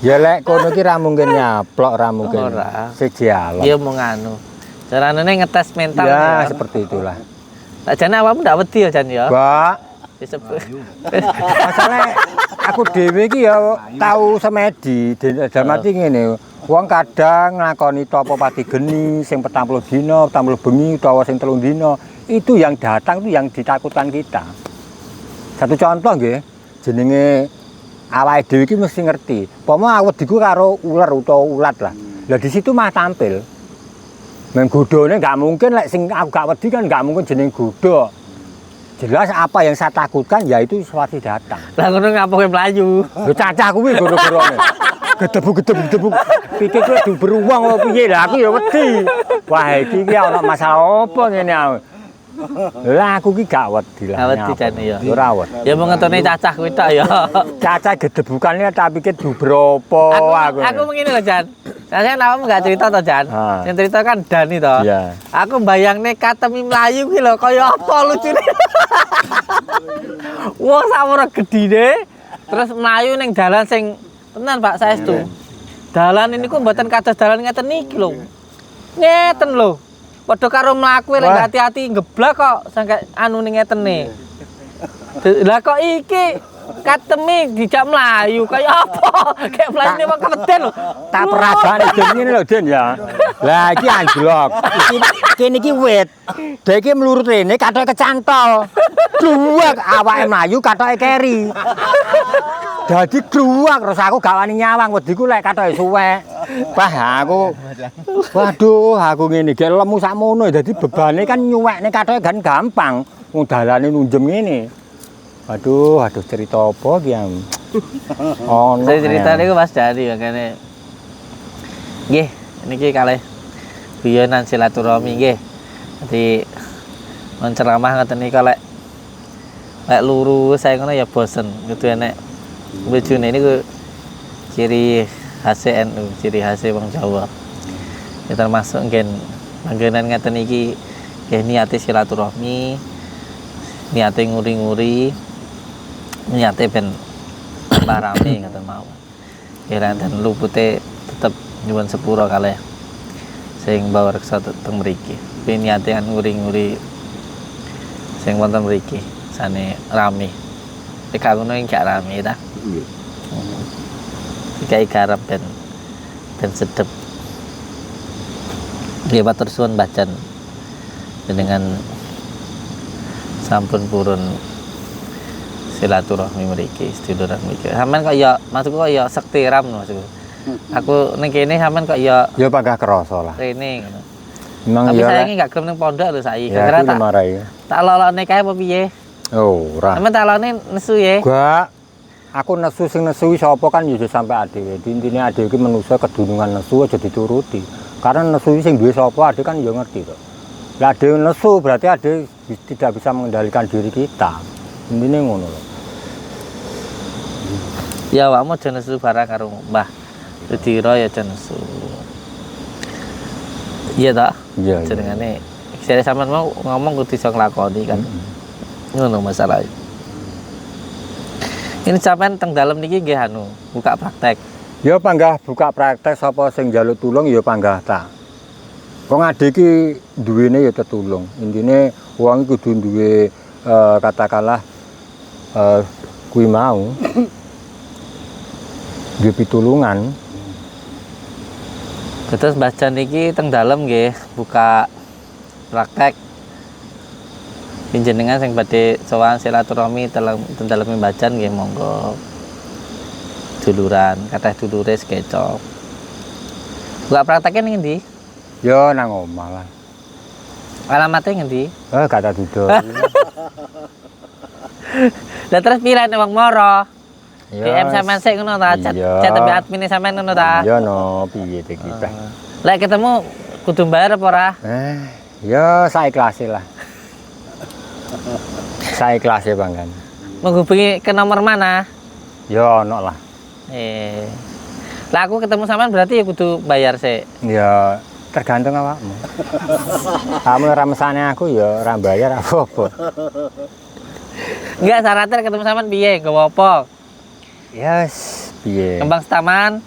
Ya lek kono ki ra mungkin nyaplok, ra mungkin. Ora. Sejalan. Iya mau nganu. Carane ngetes mental Ya, seperti itulah. Tak jane awakmu ndak wedi ya Jan ya. Mbak, Disebut. masalah aku dhewe iki ya tau semedi, dalam arti ngene. Wong kadang nglakoni topo pati geni sing 40 dina, 40 bengi utawa sing 3 dina, itu yang datang itu yang ditakutkan kita. Satu contoh nggih, jenenge awake dhewe iki mesti ngerti. Pomo awediku karo ular utawa ulat lah. Lah di situ mah tampil. Menggodone nggak mungkin lek sing aku gak wedi kan nggak mungkin jeneng godho. Jelas apa yang saya takutkan yaitu sesuatu datang. Lah ngono ngapoke mlayu. Lho cacah kuwi goro-gorone. Gedebuk. Pikir kuwi beruang apa piye lah aku ya wedi. Wah iki ana masalah apa ngene aku. Lah aku ki gak wedi lah. Gak wedi jane ya. Ora wedi. Ya mau ngetone cacah kuwi tok ya. Cacah gedebukane tak pikir beberapa aku. Aku ngene lho Jan. Saya awakmu enggak cerita to Jan. Ha. Yang cerita kan Dani to. Iya. Aku mbayangne katemi mlayu kuwi lho kaya apa lucune. Wah sawono gedine terus mlayu ning dalan sing tenan Pak saestu. Dalan ini kok mboten kados dalan ngeten iki lho. Ngeten lho. Padha karo mlaku lek hati-hati ngeblak kok sampe anu ning ngetene. Lah kok iki katemi dijak mlayu kaya apa? Kayak mlayune wong kepeden lho. Tak perasaan Den ngene lho Den ya. Lah iki anjlok. Iki kene iki wit. Dek iki mlurut rene katoke kecantol. Duwak awake mlayu katoke keri. Dadi duwak terus aku gak wani nyawang wediku lek katoke suwek. Wah aku waduh aku ngene gek lemu sakmono dadi bebane kan nyuwekne katoke kan gampang. Wong dalane nunjem ngene. Waduh cerita apa ki ya? Ono. Saya cerita niku Mas Dari makane. Nggih, niki kalih guyonan silaturahmi nggih. Dadi menceramah ngoten niku lek lurus saya ngono ya bosen. Kudu enek bojone niku ciri khas NU, ciri khas wong Jawa. Ya termasuk ngen panggenan ngaten iki nggih niate silaturahmi, niate nguri-nguri, niate ben rame ngoten mawon. Kira dan lupute tetep nyuwun sepura kalih sing bawa reksa teng mriki. Niate nguri-nguri sing wonten mriki sane rame. Nek ngono gak rame ta? Nggih. Dikai garap ben sedep. Nggih matur suwun bacan dengan sampun purun silaturahmi mriki, seduluran mriki. Sampeyan kok ya maksudku kok ya sektiram maksudku. Aku ning kene sampeyan kok ya Panggah krasa lah. rene ngono. Memang Tapi ya. saya ini gak gelem ning pondok lho saiki. Ya, Gara-gara aku dimarai. tak lolone kae apa piye? Oh, ora. Sampeyan tak lolone nesu ya. Gak. Aku nesu sing nesu sapa kan ya sampe adewe. Intine adewe iki manusa kedunungan nesu aja dituruti. Karena nesu sing duwe sapa adewe kan ya ngerti kok. Lah adewe nesu berarti adewe tidak bisa mengendalikan diri kita. Intine ngono lho. Ya awakmu aja nesu barang karo Mbah Rudira ya aja nesu. Iya ta? Iya. Jenengane saya sampean mau ngomong kudu iso nglakoni kan. Ngono masalah. Ini sampean teng dalem niki nggih anu, buka praktek. Ya panggah buka praktek sapa sing njaluk tulung ya panggah ta. Wong ade iki duwene ya tetulung. Intine wong iki kudu duwe katakanlah kuwi mau duwe pitulungan. Terus baca niki teng dalem nggih buka praktek. Pinjenengan sing badhe sowan silaturahmi teng dalem bacan nggih monggo. Duluran, kathah dulure sekecok. Buka prakteknya ning endi? Ya nang omah lah. Alamatnya ngendi? Gak tak duduk. Lah terus pira nek wong moro? Ya, DM sampean sik ngono ta? iya. Chat be admin sampean ngono ta? Ya no, piye iki teh. Lek ketemu kudu bayar apa ora? Ya saiklase lah. Saiklase Bang kan. Menghubungi ke nomor mana? Ya ono lah. Lah aku ketemu sampean berarti ya kudu bayar sik. Ya tergantung awakmu. Kamu ora mesane aku ya ora bayar apa-apa. Enggak syaratnya ketemu sampean piye? Nggawa apa? Yes, piye? Kembang setaman,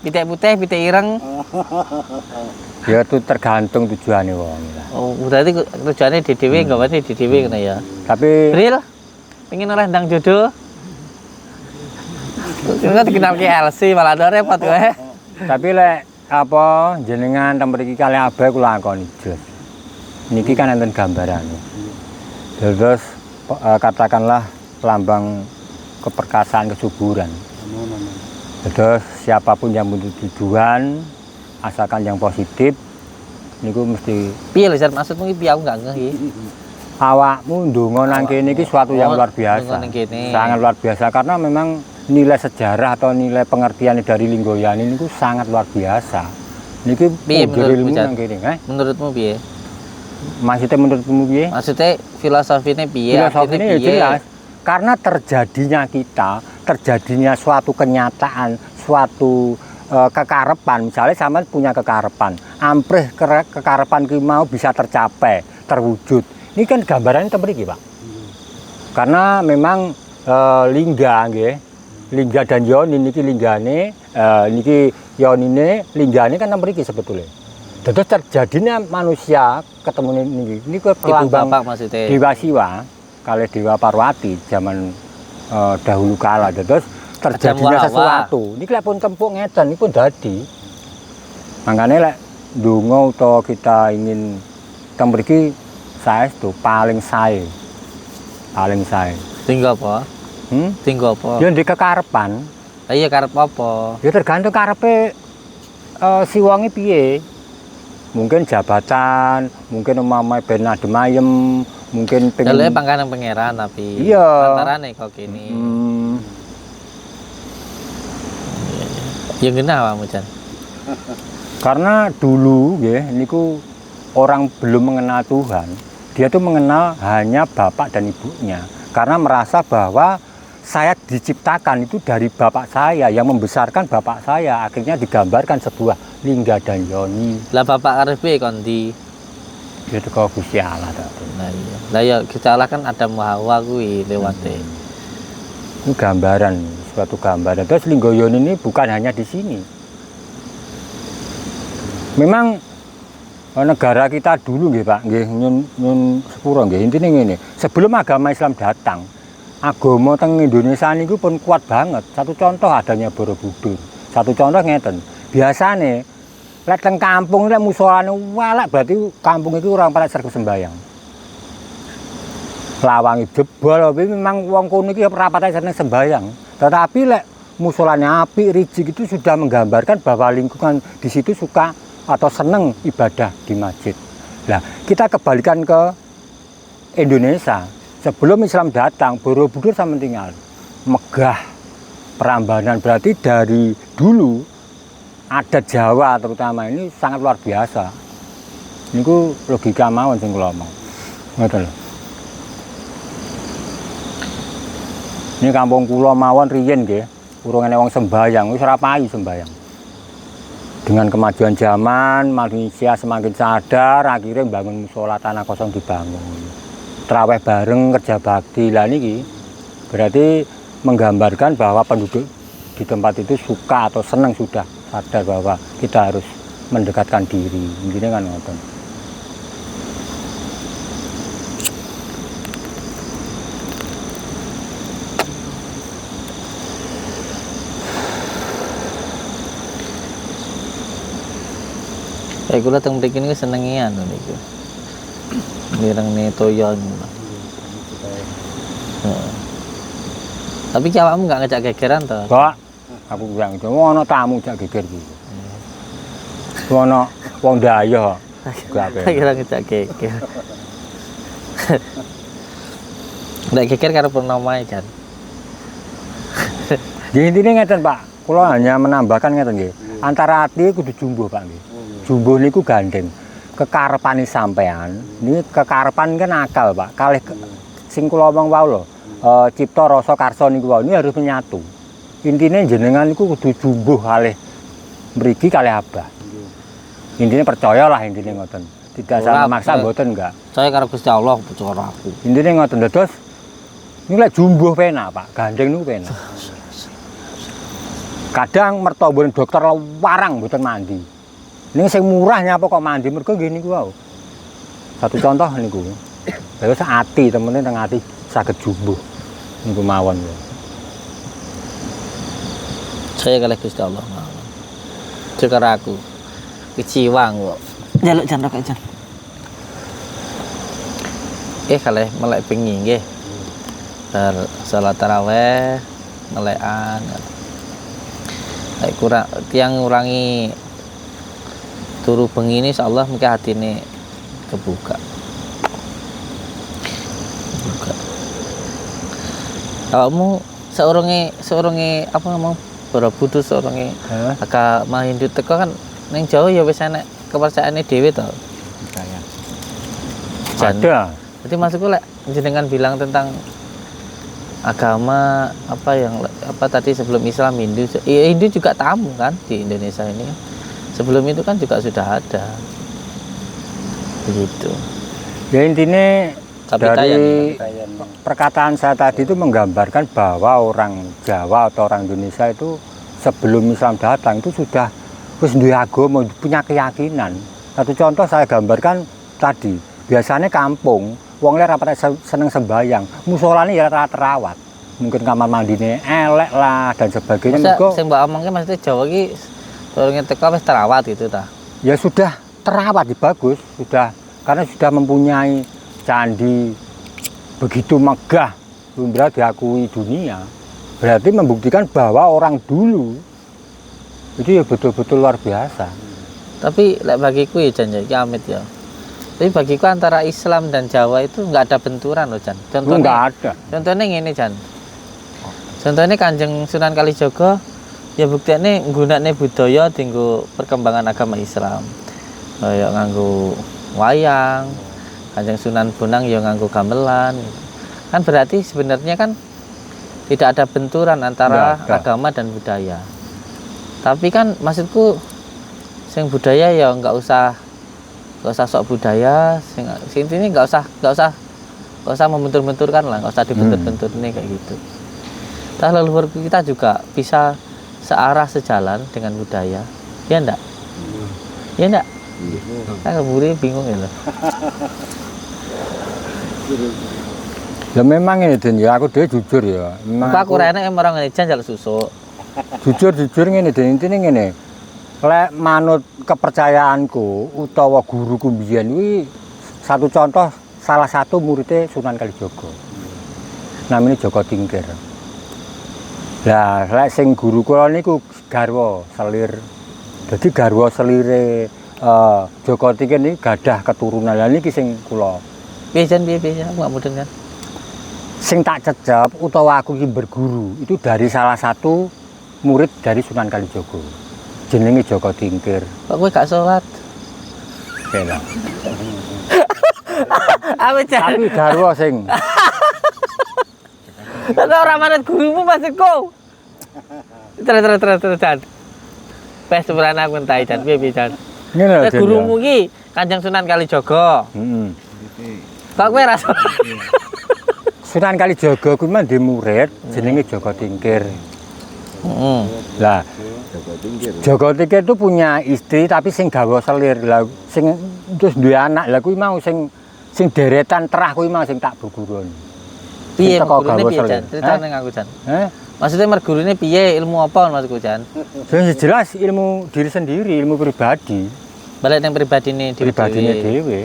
pitik putih, pitik ireng. Ya itu tergantung tujuane wong lah. Oh, berarti tujuannya di dhewe, nggawane di dhewe ngono ya. Tapi Bril, pengen oleh ndang jodoh. Kita dikenal ke LC malah ada repot kowe. tapi lek apa jenengan teng mriki kali abah kula lakoni jos. Niki kan enten gambarane. Terus katakanlah lambang keperkasaan kesuburan. Terus siapapun yang butuh tujuan asalkan yang positif niku mesti Piye lho, maksudmu iki piye aku enggak ngerti. awakmu ndonga nang kene iki suatu yang luar biasa. ndonga nang kene. Sangat luar biasa karena memang nilai sejarah atau nilai pengertian dari Linggoyani niku sangat luar biasa. Niki Piye menurutmu, ilmu Jan? nang kene, Menurutmu piye? Maksudnya menurutmu piye? Maksudnya filosofinya piye? Filosofinya artinya ya jelas. Karena terjadinya suatu kenyataan, suatu kekarepan, misalnya sama punya kekarepan, amprih kekarepan ki mau bisa tercapai, terwujud. Ini kan gambarannya mriki, Pak. Karena memang lingga nggih, lingga dan yoni niki linggane, niki yonine linggane kan mriki sebetulnya. Terus terjadinya manusia ketemu niki pelambang Bapak maksudnya. Dewa Siwa kali Dewa Parwati zaman dahulu kala. Terus terjadinya sesuatu. Ini lek pun tempuk ngeten ini pun dadi. Makanya lek ndonga utawa kita ingin teng mriki saestu paling sae. Paling sae. Tinggal apa? Tinggal apa? Ya ndek kekarepan. Iya karep apa? Ya tergantung karepe si wonge piye. Mungkin jabatan, mungkin umpama ben adem ayem, mungkin pengen Lele pangkanan pangeran tapi iya. antarane kok kene. Ya genah awakmu Jan. Karena dulu ya niku orang belum mengenal Tuhan, dia tuh mengenal hanya bapak dan ibunya. Karena merasa bahwa saya diciptakan itu dari bapak saya yang membesarkan bapak saya. Akhirnya digambarkan sebuah lingga dan yoni. Lah bapak karepe kon ndi? Itu kau Gusti Allah tadi. Nah iya. Lah ya Gusti Allah kan Adam Hawa kuwi lewate. Ini gambaran, suatu gambaran. Terus lingga yoni ini bukan hanya di sini. Memang negara kita dulu nggih Pak, nggih nyun sepura nggih. Intine ngene, sebelum agama Islam datang, agama teng Indonesia niku pun kuat banget. Satu contoh adanya Borobudur. Satu contoh ngeten. Biasane lek teng kampung lek musolane walak berarti kampung iki ora pada sergap sembayang. Lawangi jebol tapi memang wong kono iki ora pada seneng sembayang. Tetapi lek musolane apik rijik itu sudah menggambarkan bahwa lingkungan di situ suka atau seneng ibadah di masjid. Nah, kita kebalikan ke Indonesia. Sebelum Islam datang, Borobudur sama tinggal megah Prambanan, berarti dari dulu adat Jawa terutama ini sangat luar biasa. Ini ku logika mawon sing kula omong. Ngoten lho. Ini kampung kula mawon riyen nggih, urung ana wong sembayang, wis ora payu sembayang. Dengan kemajuan zaman, manusia semakin sadar, akhirnya bangun musola tanah kosong dibangun. Terawih bareng, kerja bakti, lah niki berarti menggambarkan bahwa penduduk di tempat itu suka atau senang sudah sadar bahwa kita harus mendekatkan diri. Intinya kan ngoten. Kula teng mriki niku senengi anu niku. Mireng toyon. Tapi ki awakmu enggak ngejak gegeran to? Kok aku bilang itu ana tamu jak geger iki. Ana wong dayo. Kira ngejak geger. Ndak geger karo purnama kan. Jadi intinya ngeten Pak, kula hanya menambahkan ngeten nggih. Antara ati kudu jumbuh Pak nggih. Jumbuh niku gandeng. Kekarepane sampean, ini kekarepan kan akal, Pak. Kalih sing kula omong wau lho. Cipta rasa karsa niku wau ini harus menyatu. Intine jenengan niku kudu jumbuh kalih mriki kalih abah. Intine percayalah intine ngoten. Tidak salah maksa mboten enggak. Saya karo Gusti Allah percaya aku. Intine ngoten dados niku lek jumbuh penak, Pak. Gandeng niku penak. Kadang mertobo dokter warang mboten mandi. Ini sing murah nyapa kok mandi mergo nggih niku wae. Satu contoh niku. Terus ati temene teng ati saged jumbuh. Niku mawon lho. Saya kalih Gusti Allah mawon. Cekar aku. Keciwang kok. Njaluk jan rokok jan. Kalih melek bengi nggih. Bar salat tarawih melekan. Lek kurang tiyang ngurangi turu bengi ini insyaallah mungkin hatine kebuka. Kamu seorangnya apa ngomong Borobudur seorangnya agama Hindu teko kan ning Jawa ya wis enek kepercayaane dhewe to. Ada. Jadi maksudku lek jenengan bilang tentang agama apa tadi sebelum Islam Hindu, Hindu juga tamu kan di Indonesia ini kan. Sebelum itu kan juga sudah ada. Begitu. Ya intinya dari perkataan saya tadi itu menggambarkan bahwa orang Jawa atau orang Indonesia itu sebelum Islam datang itu sudah wis duwe agama, punya keyakinan. Satu contoh saya gambarkan tadi, biasanya kampung wong ora pada seneng sembayang, musolane ya ora terawat. mungkin kamar mandinya elek lah dan sebagainya. Masa sing mbak omongke maksudnya Jawa iki durunge teko wis terawat gitu ta. Ya sudah terawat, bagus sudah, karena sudah mempunyai candi begitu megah, Tundra diakui dunia, berarti membuktikan bahwa orang dulu itu ya betul-betul luar biasa. Tapi lek bagiku ya Jan ya Amit ya. Tapi bagiku antara Islam dan Jawa itu nggak ada benturan loh Jan. Nggak ada. Contohnya ngene Jan. Contohnya Kanjeng Sunan Kalijaga ya buktinya nggunakne budaya tinggo perkembangan agama Islam. Ya nganggo wayang, Kanjeng Sunan Bonang ya nganggo gamelan. Kan berarti sebenarnya kan tidak ada benturan antara agama dan budaya. Tapi kan maksudku sing budaya ya nggak usah sok budaya, sing intinya nggak usah membentur-benturkan lah, nggak usah dibentur-bentur nih kayak gitu. Leluhur kita juga bisa searah sejalan dengan budaya, ya enggak? Ya enggak? Saya keburi bingung ya loh. Ya memang ini Den ya, aku dia jujur ya. Memang aku rene orang ngejan jaluk susu. Jujur ngene Den, intine ngene. Lek manut kepercayaanku utawa guruku mbiyen kuwi satu contoh salah satu muridnya Sunan Kalijaga. Namanya Joko Tingkir. Lah lek sing guru kula niku garwa selir. Dadi garwa selire Joko Tingkir niki gadah keturunan. Lah niki sing kula. Piye jan piye aku gak mudeng kan. Sing tak cecep utawa aku iki berguru itu dari salah satu murid dari Sunan Kalijaga. Jenenge Joko Tingkir. Kok kowe gak sholat? Kena. Tapi garwa sing. Tapi ora manut gurumu maksudku. Terus Jan. Wes sebenarnya aku entai Jan, piye Jan. Ngene lho. Gurumu iki Kanjeng Sunan Kalijaga. Heeh. Kok kowe ra sholat? Sunan Kalijaga kuwi mah murid jenenge Joko Tingkir. Lah Joko Tingkir itu punya istri tapi sing gawa selir. Lah sing terus duwe anak. Lah kuwi mau sing deretan terah kuwi mau sing tak buguron. Piye mergurune piye Jan? Critane ngaku Jan. Maksudnya mergurune piye, ilmu apa maksudku Jan? Sing jelas ilmu diri sendiri, ilmu pribadi. Balik nang pribadine dhewe. Pribadine dhewe.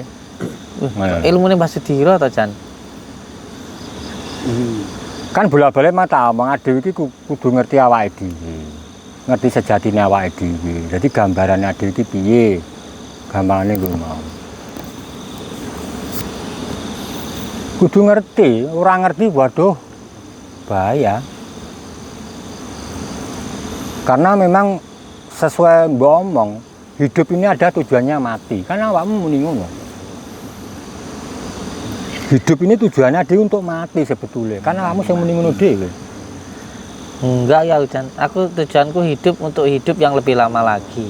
Ilmune Mbah Sudira to Jan? Kan bola-balik mata omong adewe iki kudu ngerti awake dhewe. Ngerti sejatine awake dhewe. Dadi gambarane adewe iki piye? Gambarane kuwi mau. Kudu ngerti, ora ngerti waduh bahaya. Karena memang sesuai mbok omong, hidup ini ada tujuannya mati. Kan awakmu muni ngono. Hidup ini tujuannya dia untuk mati sebetulnya. Karena kamu sing muni ngono dhewe. Enggak ya Jan, aku tujuanku hidup untuk hidup yang lebih lama lagi.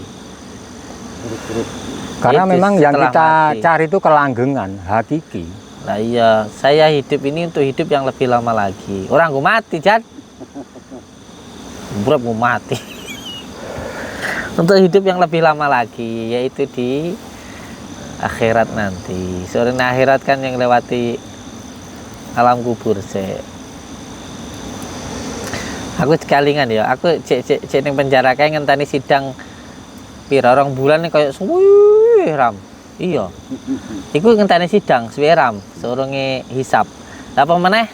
Karena itu memang yang kita mati. cari itu kelanggengan, hakiki. Nah iya, saya hidup ini untuk hidup yang lebih lama lagi. Orang gue mati Jan. Berapa gue mati. Untuk hidup yang lebih lama lagi, yaitu di akhirat nanti. Soalnya akhirat kan yang lewati alam kubur sih. Aku sekalingan ya, aku cek ning penjara kayak ngenteni sidang pira orang bulan nih kayak suwi ram. Iya. Iku ngenteni sidang suwi ram, surunge hisab. Lah apa meneh?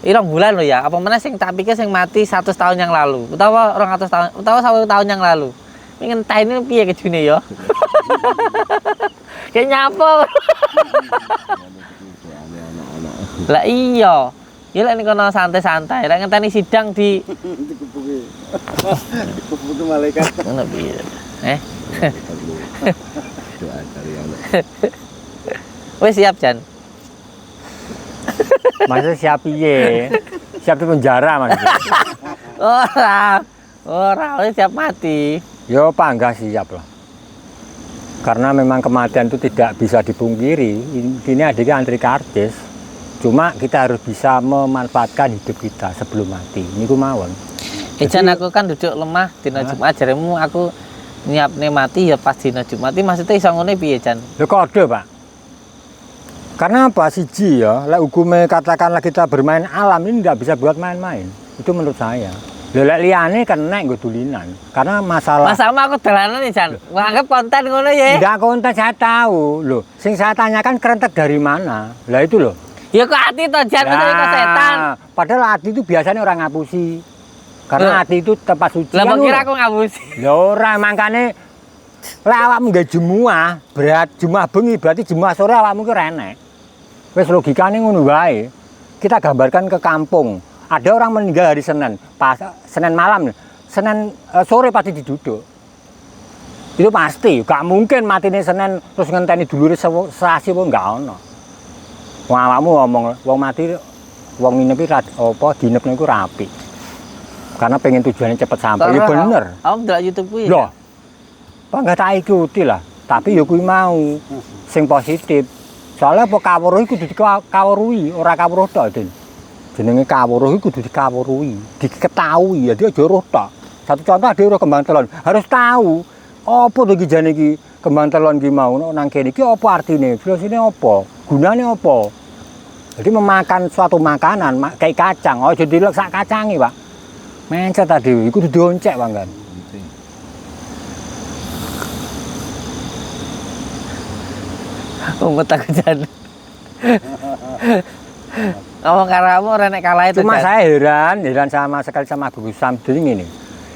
Irong bulan lo ya, apa meneh sing tak pikir sing mati 100 tahun yang lalu, utawa 200 tahun, utawa 1 tahun yang lalu. Ngenteni piye kejune ya? Kayak nyapa. Lah iya. Ya lek kono santai-santai, lek ngenteni sidang di Dikumpulkan malaikat. ngono piye? Doa dari Allah. Wes siap Jan. Maksudnya siap piye? Siap di penjara maksudnya. Ora, wes siap mati. Yo panggah siap lah. Karena memang kematian itu tidak bisa dipungkiri. Ini adiknya antri kartis. Cuma kita harus bisa memanfaatkan hidup kita sebelum mati. Ini ku mawon. Jan aku kan duduk lemah dina Jumat jaremu aku nyiapne mati ya pas dina Jumat. Maksudnya iso ngene piye Jan? Lho kode, Pak. Karena apa? Siji ya, lek hukumnya katakanlah kita bermain alam ini tidak bisa buat main-main. Itu menurut saya. Lek liyane kena nggo dulinan. Karena masalah Mas aku dolanan nih Jan. Nganggep konten ngono ya. Enggak konten saya tahu loh. Sing saya tanyakan kerentek dari mana? Lah itu loh. Ya kok hati to Jan, maksudnya kok setan. Padahal hati itu biasanya orang ngapusi. Karena hati itu tempat suci. Lah kan kira lho. aku ngapusi. Ya ora mangkane lek awakmu nggae jemuah, berat jemuah bengi berarti jemuah sore awakmu ki renek. Wis logikane ngono wae. Kita gambarkan ke kampung. Ada orang meninggal hari Senin, pas Senin malam, Senin sore pasti diduduk. Itu pasti, gak mungkin matine Senin terus ngenteni dulure sasi pun gak ono. Wong awakmu ngomong, wong mati wong nginep apa dinep niku rapi. Karena pengen tujuannya cepet sampai. Ya bener. Aku ndelok YouTube kuwi. Loh. Pak enggak tak ikuti lah, tapi ya kuwi mau sing positif. Soalnya apa kawruh iku kudu dikawruhi, ora kawruh tok, Den. Jenenge kawruh iku kudu dikawruhi, diketahui ya dia aja roh tok. Satu contoh ada roh kembang telon, harus tahu apa to iki jane iki kembang telon iki mau nang kene iki apa artine, filosofine apa, gunane apa. Jadi memakan suatu makanan kayak kacang, aja dilek sak kacange, Pak. Mencet tadi iku kudu dioncek, Bang kan. Umet aku Jan. Ngomong karamu ora nek kalah itu. Cuma saya heran sama sekali sama Gus Samsudin ini.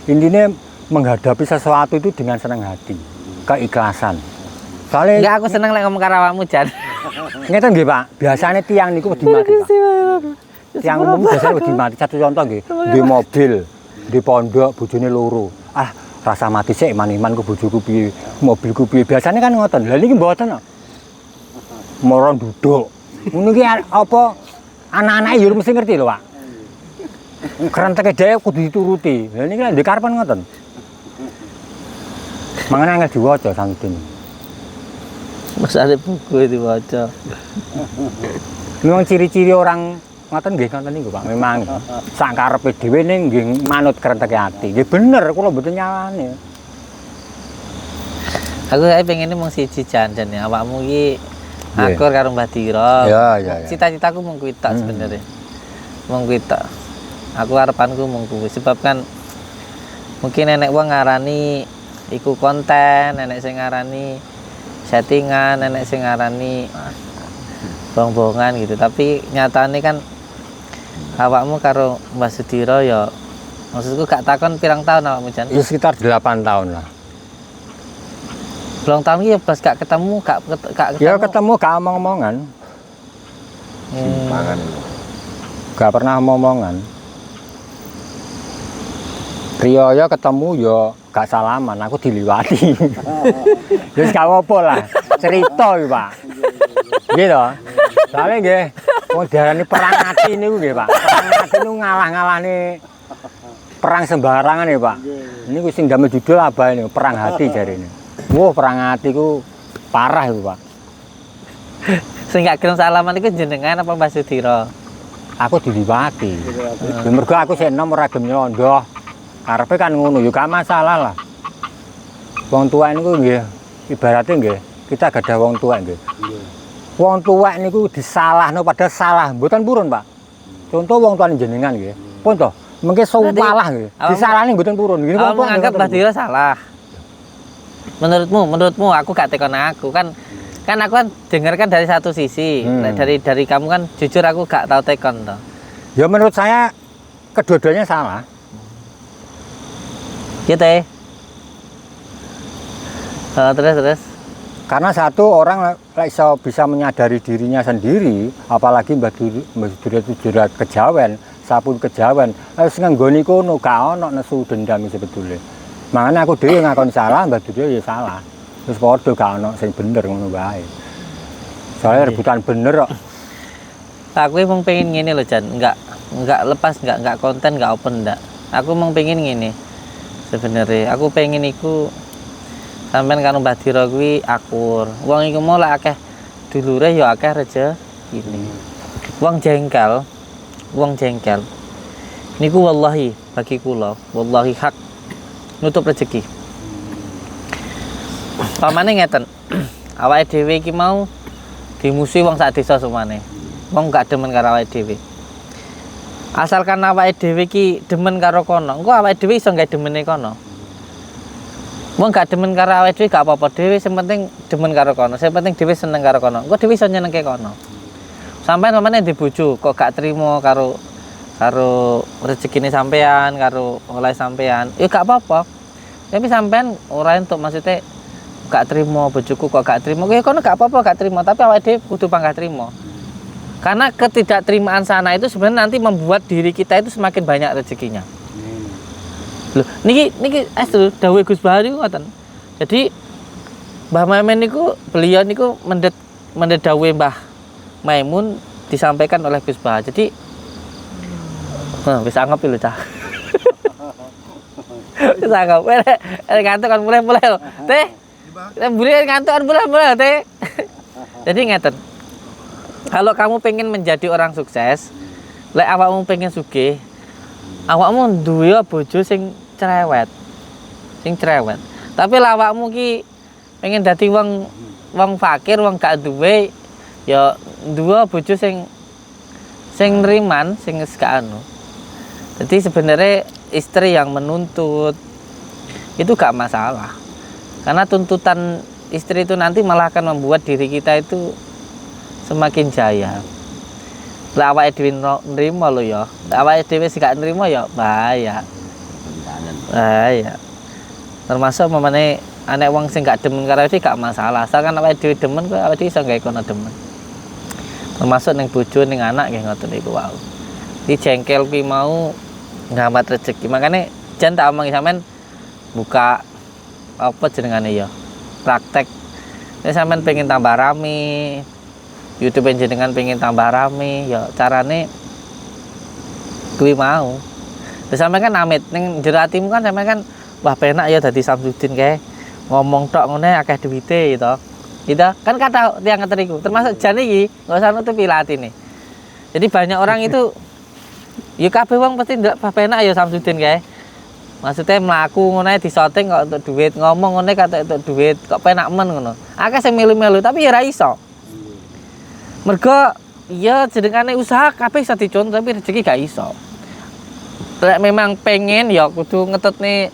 Intinya menghadapi sesuatu itu dengan senang hati, keikhlasan. Soalnya enggak aku seneng lek ngomong karawamu Jan. ngeten nggih, Pak. Biasanya tiang niku wedi mati, Pak. Tiang umum biasanya wedi mati. Satu contoh nggih, di mobil, di pondok bojone loro. Ah, rasa mati sik iman-iman ku bojoku piye, mobilku piye. Biasanya kan ngoten. Lah niki mboten kok. Moro duduk. Ngono ki apa anak-anake ya mesti ngerti lho, Pak. Kerenteke dhewe kudu dituruti. Lah niki ndek karepan ngoten. Mangane angel diwaca Samsudin. Mas ada buku diwaca. Memang ciri-ciri orang ngoten nggih ngoten niku, Pak. Memang sak karepe dhewe ning nggih manut kerenteke ati. Nggih bener kula mboten nyalane. Aku pengen mung siji Jan ya. Awakmu iki akur karo Mbah Dira. Ya. Cita-citaku mung kuwi tok sebenarnya. Mung kuwi tok. Aku harapanku mung kuwi sebab kan mungkin nenek wong ngarani iku konten, nenek sing ngarani settingan, nenek sing ngarani bohong-bohongan gitu. Tapi nyatane kan awakmu karo Mbah Sudira ya maksudku gak takon pirang tahun awakmu Jan? Ya sekitar 8 tahun lah. Belum tahun iki pas gak ketemu, gak ketemu. Ya ketemu gak omong-omongan. Simpangan. Gak pernah omong-omongan. Riyaya ketemu ya gak salaman, aku diliwati. Wis gak apa lah, cerita iki, Pak. Nggih to. Soale nggih wong diarani perang ati niku nggih, Pak. Perang ati niku ngalah-ngalahne perang sembarangan ya, Pak. Niku sing damel judul apa ini? Perang hati jarine. Wah, perang hati ku parah itu, Pak. Sing gak gelem salaman iku jenengan apa Mbah Sudira? Aku diliwati. Ya mergo aku sik enom ora gelem nyondoh. Karepe kan ngono, ya gak masalah lah. Wong tua niku nggih ibaratnya nggih, kita gadah wong tua nggih. Wong tua niku disalahno padahal salah, mboten purun, Pak. Contoh wong tuane jenengan nggih. Pun toh, mengke sumpalah nggih. Disalahne mboten purun. Ngene Kamu menganggap Mbah Dira salah. Menurutmu aku gak tekon aku kan aku kan dengarkan dari satu sisi. Dari kamu kan jujur aku gak tahu tekon toh. Ya menurut saya kedua-duanya salah. Gitu ya. Terus. Karena satu orang bisa menyadari dirinya sendiri, apalagi Mbah Dira itu jurat kejawen, sapun kejawen, harus nganggoni kono, gak ono nesu dendam sebetulnya. Makanya aku dhewe ngakon salah, Mbah Dira ya salah. Terus padha gak ono sing bener ngono wae. Soalnya rebutan bener kok. Aku emang pengen ngene loh Jan, enggak lepas, enggak konten, enggak open ndak. Aku emang pengen ngene. Sebenarnya aku pengen iku sampean karo Mbah Dira kuwi akur. Wong iku mau lek akeh dulure ya akeh rezeki. Wong jengkel niku wallahi bagi kula, wallahi hak nutup rezeki. Pamane ngeten. Awake dhewe iki mau dimusuhi wong sak desa semane. Wong gak demen karo awake dhewe. Asalkan awake dhewe ki demen karo kono, engko awake dhewe iso gawe demene kono. Wong gak demen karo awake dhewe gak apa-apa dhewe, sing penting demen karo kono. Sing penting dhewe seneng karo kono. Engko dhewe iso nyenengke kono. Sampeyan mamane di bojo kok gak trimo karo rezekine sampean, karo oleh sampean, ya gak apa-apa. Tapi sampean ora entuk maksudnya gak trimo bojoku kok gak trimo. Ya kono gak apa-apa gak trimo, tapi awake dhewe kudu panggah trimo. Karena ketidakterimaan sana itu sebenarnya nanti membuat diri kita itu semakin banyak rezekinya. Loh, niki dawuh Gus Bahar niku ngoten. Jadi Mbah Maimun niku beliau niku mendet dawuh Mbah Maimun disampaikan oleh Gus Bahar. Jadi bisa anggap lho cah. Bisa anggap. Ngantuk kan mulai lho. Teh. Mburi ngantuk kan mulai teh. Jadi ngeten. Kalau kamu pengen menjadi orang sukses, lek awakmu pengen sugih, awakmu duwe bojo sing cerewet. Tapi lek awakmu ki pengen dadi wong fakir, wong gak duwe, ya duwe bojo sing nriman, sing gak anu. Jadi sebenarnya istri yang menuntut itu gak masalah. Karena tuntutan istri itu nanti malah akan membuat diri kita itu semakin jaya. Lah awake dhewe nrimo lho ya. Lah awake dhewe sing gak nrimo ya bahaya. Bahaya. Termasuk mamane anek wong sing gak demen karo dhewe gak masalah. Asalkan awake dhewe demen kok awake dhewe iso gawe kono demen. Termasuk ning bojo ning anak nggih ngoten niku wae. Iki jengkel ki mau ngamat rezeki. Makane jan tak omongi sampean buka apa jenengane ya? Praktek. Nek sampean pengen tambah rame, YouTube jenengan pengen tambah rame, ya carane kuwi mau. Terus sampean kan amit ning jero atimu kan sampean kan wah penak ya dadi Samsudin kae. Ngomong tok ngene akeh duwite gitu. Gitu kan kata tiang ngeten iku. Termasuk jan iki enggak usah nutupi latine. Jadi banyak orang itu ya kabeh wong pasti ndak penak ya Samsudin kae. Maksudnya mlaku ngono ae disoting kok untuk duit, ngomong ngene kata untuk duit, kok penak men ngono. Akeh sing melu-melu tapi ya ora iso. Mergo ya jenengane usaha kabeh iso dicontoh tapi rezeki gak iso. Lek memang pengen ya kudu ngetutne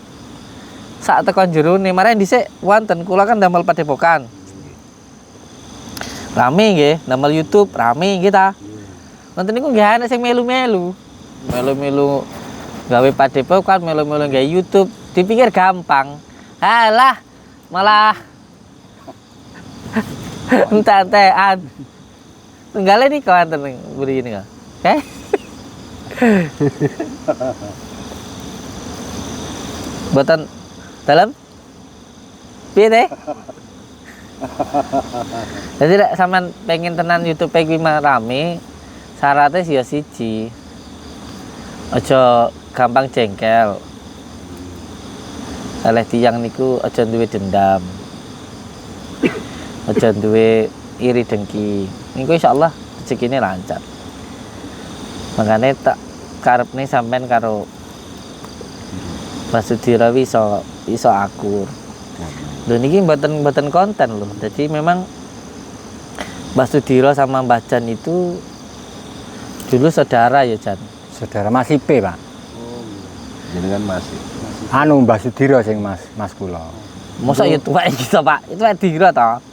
sak tekan jerone. Mare dhisik wonten kula kan damel padepokan. Rame nggih, damel YouTube rame nggih ta. Wonten niku nggih ana sing melu-melu. Melu-melu gawe padepokan, melu-melu gawe YouTube, dipikir gampang. Halah, malah entek-entekan. Tunggale nih kawan tenang beri ini kan, buatan dalam, piye deh? Jadi sampean pengen tenan YouTube kuwi rame, syaratnya ya siji, aja gampang jengkel, oleh tiang niku aja duwe dendam, aja duwe iri dengki. Niku insyaallah rezekine lancar. Makane tak karepne sampean karo Basudira iso akur. Lho niki mboten konten lho. Jadi memang Basudira sama Mbah Jan itu dulu saudara ya Jan. Saudara Mas Ipe, Pak. Jenengan masih. Anu Mbah Sudira sing Mas kula. Mosok ya tuwek gitu, Pak. Itu Dira to.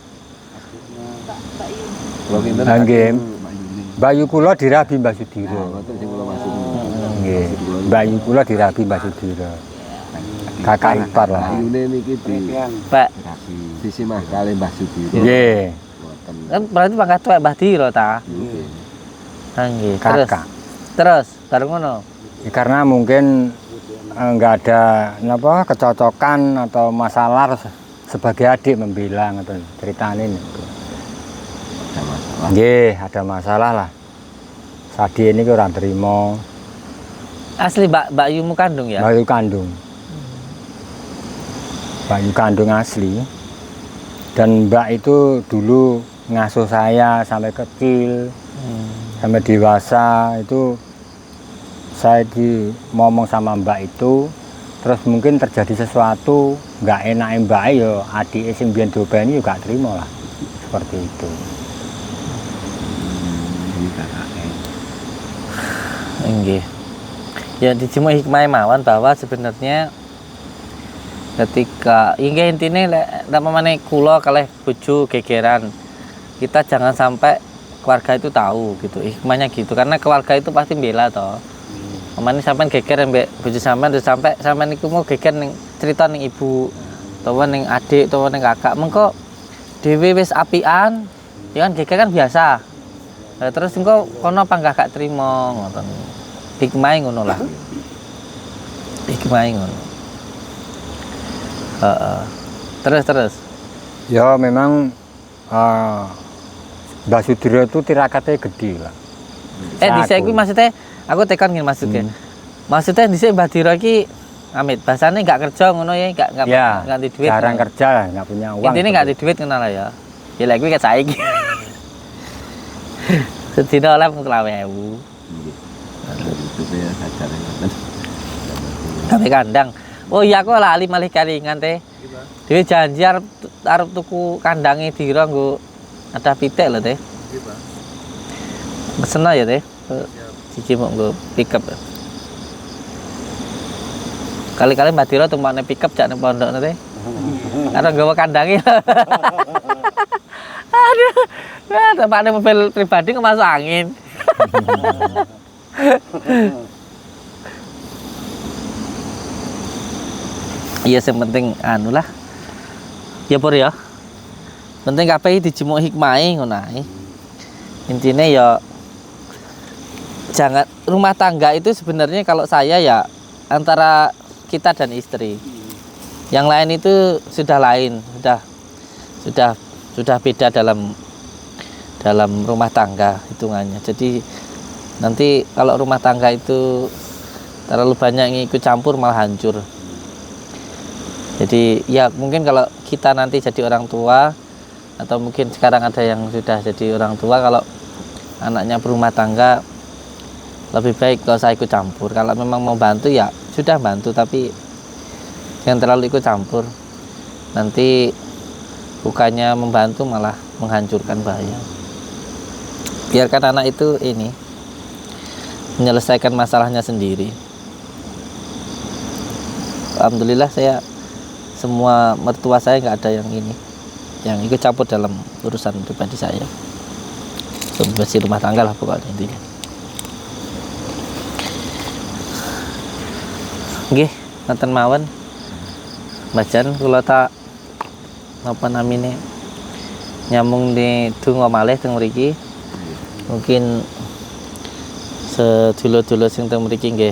Nggih. Bayu kula dirabi Mbah Sudira. Nggih. Bayu kula dirabi Mbah Sudira. Kakak ipar lah. Ayune niki di Pak sisi mah kali Mbah Sudira. Nggih. kan berarti pangkat tuwek Mbah Dira ta. Nggih. Terus bareng ngono. Ya, karena mungkin nggak ada apa kecocokan atau masalah sebagai adik membela ngoten ceritane niku. Nggih, ada masalah lah. Sadi ini ora trimo. Asli Mbak Yumu kandung ya? Mbak Yu kandung. Mbak Yu kandung asli. Dan Mbak itu dulu ngasuh saya sampai kecil, sampai dewasa itu saya ngomong sama Mbak itu, terus mungkin terjadi sesuatu nggak enak Mbak yo, adik sing biyen diopeni yo gak trimo lah, seperti itu. KKN. Nggih. Ya dijemuk hikmah mawon bahwa sebenarnya ketika inggih intine lek pamane kula kalih bojo gegeran, kita jangan sampai keluarga itu tahu gitu. Hikmahnya gitu karena keluarga itu pasti bela toh. Pamane sampean geger mbek bojo sampean terus sampai sampean iku mau geger ning cerita ning ibu utawa ning adik utawa ning kakak mengko dhewe wis apian ya kan geger kan biasa. Terus engko kono apa gak trimo ngoten. Hikmah ngono lah. Hikmah ngono. Terus. Ya memang Mbak Sudiro itu tirakatnya gede lah. Dhisik iki maksudnya aku tekan ngene maksudnya. Maksudnya dhisik Mbak Diro iki amit bahasane enggak kerja ngono ya, enggak Ya, di duit. jarang kerja lah, enggak punya uang. Intine enggak di duit ngono lah ya. Ya lek kuwi ket saiki. Sedina oleh 20.000. Nggih. Itu ya acara ngoten. Gawe kandang. Oh iya aku lali malih kalingan teh. Dhewe janji arep tuku kandange Diro nggo ada pitik lho teh. Nggih, Pak. Pesena ya teh. Siji mok nggo pickup. Kali-kali Mbak Diro tumpakne pickup jak ning pondokne teh. Karo nggawa kandange. Aduh. Wah, tumpakne mobil pribadi kok masuk angin. Iya yang penting anu lah. Ya Pur ya. Penting kabeh dijemuk hikmahe ngono ae. Intine ya jangan rumah tangga itu sebenarnya kalau saya ya antara kita dan istri. Yang lain itu sudah lain, sudah beda dalam rumah tangga hitungannya. Jadi nanti kalau rumah tangga itu terlalu banyak yang ikut campur malah hancur. Jadi ya mungkin kalau kita nanti jadi orang tua atau mungkin sekarang ada yang sudah jadi orang tua, kalau anaknya berumah tangga lebih baik kalau saya ikut campur. Kalau memang mau bantu ya sudah bantu, tapi jangan terlalu ikut campur. Nanti bukannya membantu malah menghancurkan, bahaya. Biarkan anak itu ini menyelesaikan masalahnya sendiri. Alhamdulillah saya semua mertua saya nggak ada yang ini, yang ikut campur dalam urusan pribadi saya. Bersih rumah tangga lah pokoknya intinya. Nggih, nonton mawon. Bacan kula tak napa namine nyambung di donga malih teng mriki. Mungkin sedulur-dulur sing teng mriki nggih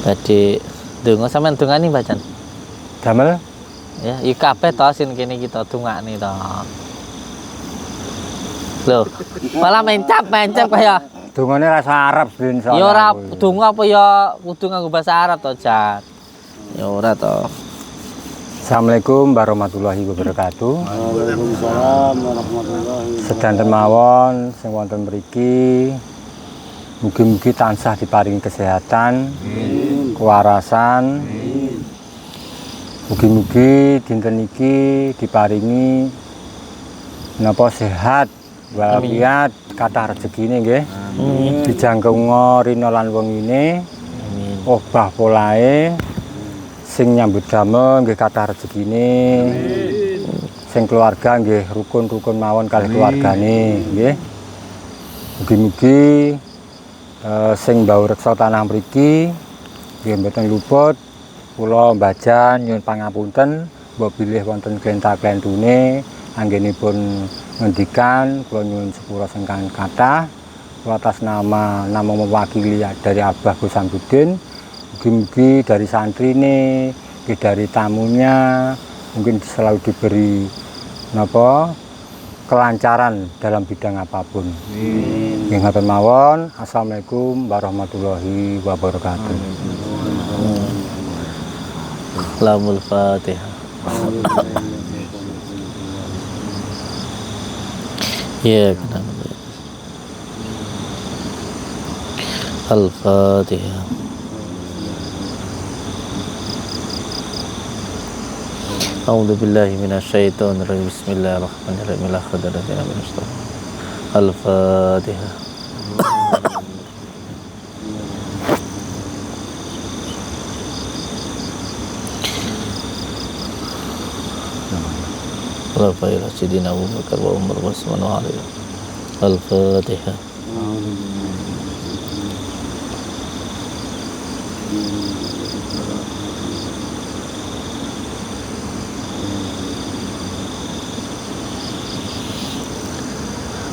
badhe donga sampean dongani Bacan. Damel Ya, iki kabeh to sing kene kita dongakne to. Lho, malah mencap kaya dungane rasa Arab ben ya ora donga apa ya kudu nganggo bahasa Arab to, Jan. Ya ora to. Assalamualaikum warahmatullahi wabarakatuh. Waalaikumsalam warahmatullahi wabarakatuh. Sedanten mawon sing wonten mriki mugi-mugi tansah diparingi kesehatan, kewarasan. Mugi-mugi dinten iki diparingi napa sehat walafiat kathah rezekine nggih. Dijangkeunga rina lan wengine. Obah polahe sing nyambut damel nggih kathah rezekine. Sing keluarga nggih rukun-rukun mawon kalih keluargane nggih. Mugi-mugi sing mbau reksa tanah mriki nggih mboten luput. Kula Bacan nyuwun pangapunten mbok bilih wonten klenta-klentune anggenipun ngendikan kula nyuwun sepura sengkan kathah. Kula atas nama mewakili dari Abah Gus Samsudin, mugi-mugi dari santrine, dari tamunya mungkin selalu diberi napa kelancaran dalam bidang apapun. Nggih ngoten mawon. Assalamualaikum warahmatullahi wabarakatuh. Lamul Fatihah. Ya, benar. Al-Fatihah. A'udzu billahi minasyaitonir rajim. Bismillahirrahmanirrahim. La hadratina min astaghfir. Al-Fatihah. Al-Fatihah. Sidina Abu Bakar wa Umar wa Utsman wa Ali. Al-Fatihah.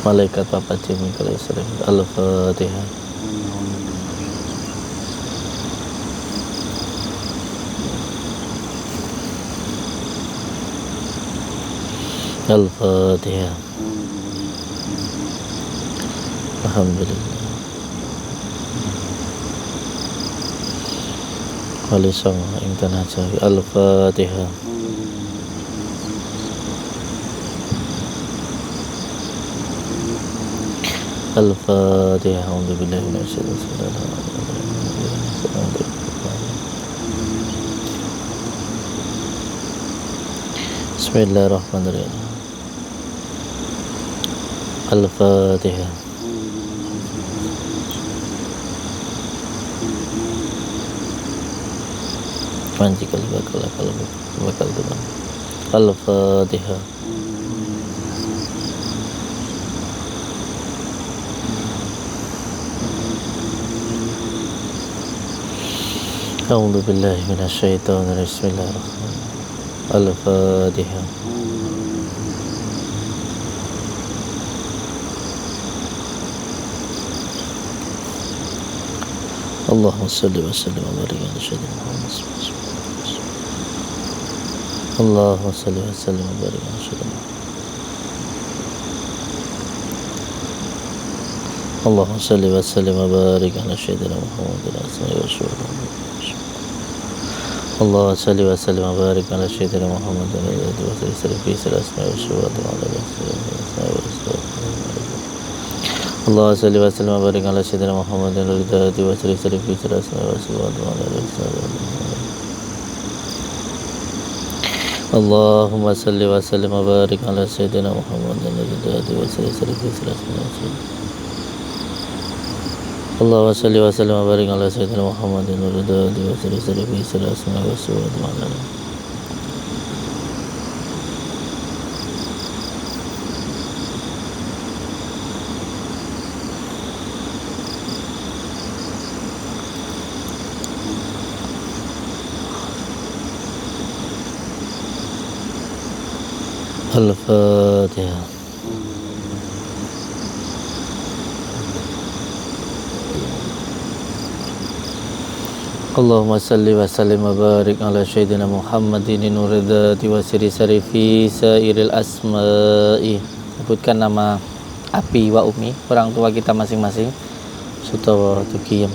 Malaikat Papa Jimmy kalau sering. Al-Fatihah. Al-Fatihah. Alhamdulillah. Wali songo ing tanah Jawi. Al-Fatihah. Al-Fatihah. A'udzubillahi minasyaitonir rajim. Bismillahirrahmanirrahim. Al-Fatihah. Manjikal bakal Tuhan. Al-Fatihah. A'udzu billahi minasyaitonir rajim. Bismillahirrahmanirrahim. Al-Fatihah. Allahumma salli wa sallim wa barik ala sayyidina Muhammad. Allahumma salli wa sallim wa barik ala sayyidina Muhammad. Allahumma salli wa sallim wa barik ala sayyidina Muhammad. Allahumma salli wa sallim wa barik ala sayyidina Muhammad. Allah salli wa sallim wa barik ala sayyidina Muhammadin wa ridati wa sari fi sarasna wa subhanahu wa ta'ala. Allahumma salli wa sallim wa barik ala sayyidina Muhammadin wa ridati wa sari fi sarasna wa Allahumma salli wa sallim wa barik ala sayyidina Muhammadin wa ridati wa sari fi sarasna wa subhanahu wa ta'ala. Al-Fatihah. Allahumma salli wa sallim wa barik ala sayyidina Muhammadin nuridati wa siri sarifi sairil asma'i. Sebutkan nama Abi wa Umi, orang tua kita masing-masing. Sutawa tukiyam.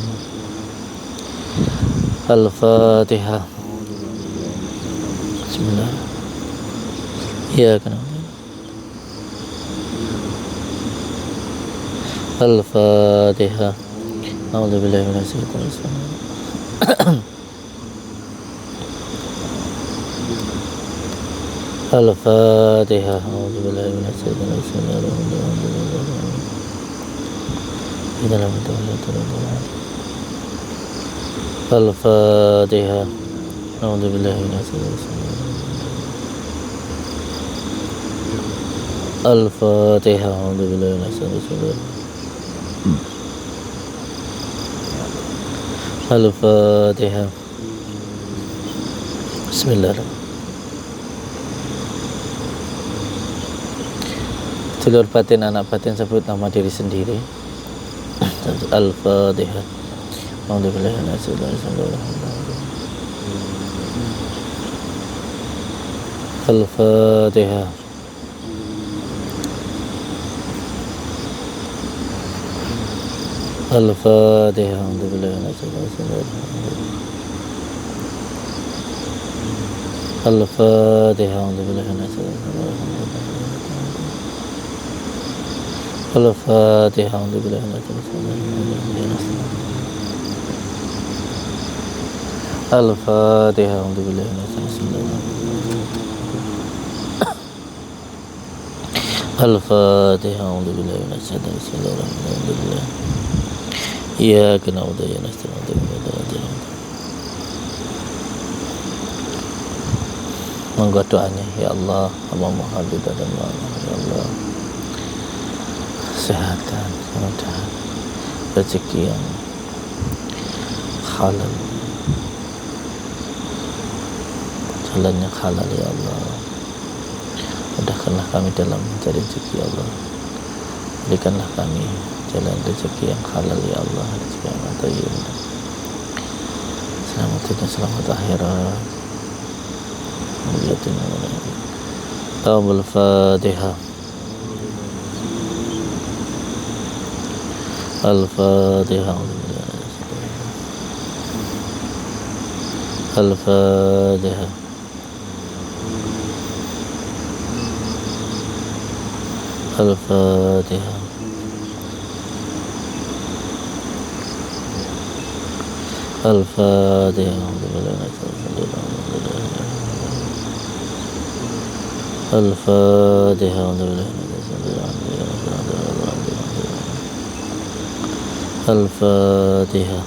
Al-Fatihah. Bismillah. Ya kan. Al-Fatihah. A'udzu billahi minasy syaithanir rajim. Al-Fatihah. A'udzu billahi minasy syaithanir rajim. Al-Fatihah. A'udzu billahi minasy syaithanir rajim. Al-Fatihah. A'udzu billahi minasy syaitonir rajim. Al-Fatihah. Bismillahirrahmanirrahim. Dulur batin, anak batin, sebut nama diri sendiri. Al-Fatihah. A'udzu billahi minasy syaitonir rajim. Al-Fatihah. Al-Fatihah. A'udzu billahi minasy syaitonir rajim. Al-Fatihah. A'udzu billahi minasy syaitonir rajim. Al-Fatihah. A'udzu billahi minasy syaitonir rajim. Al-Fatihah. A'udzu billahi minasy syaitonir rajim. Al-Fatihah. A'udzubillahi minasyaitonir rajim. Bismillahirrahmanirrahim. Iyyaka na'budu wa iyyaka nasta'in. Monggo doanya, ya Allah, hamba mohon ridha dan maaf, ya Allah, kesehatan, kemudahan, rezeki yang halal, jalan yang halal, ya Allah. Mudahkanlah kami dalam mencari rezeki, ya Allah. Berikanlah kami jalan rezeki yang halal, ya Allah, rezeki yang thayyib. Selamat dunia, selamat akhirat. Al-Fatihah. Al-Fatihah. Al-Fatihah. Al-Fatihah. Al-Fatihah. Al-Fatihah. Al-Fatihah.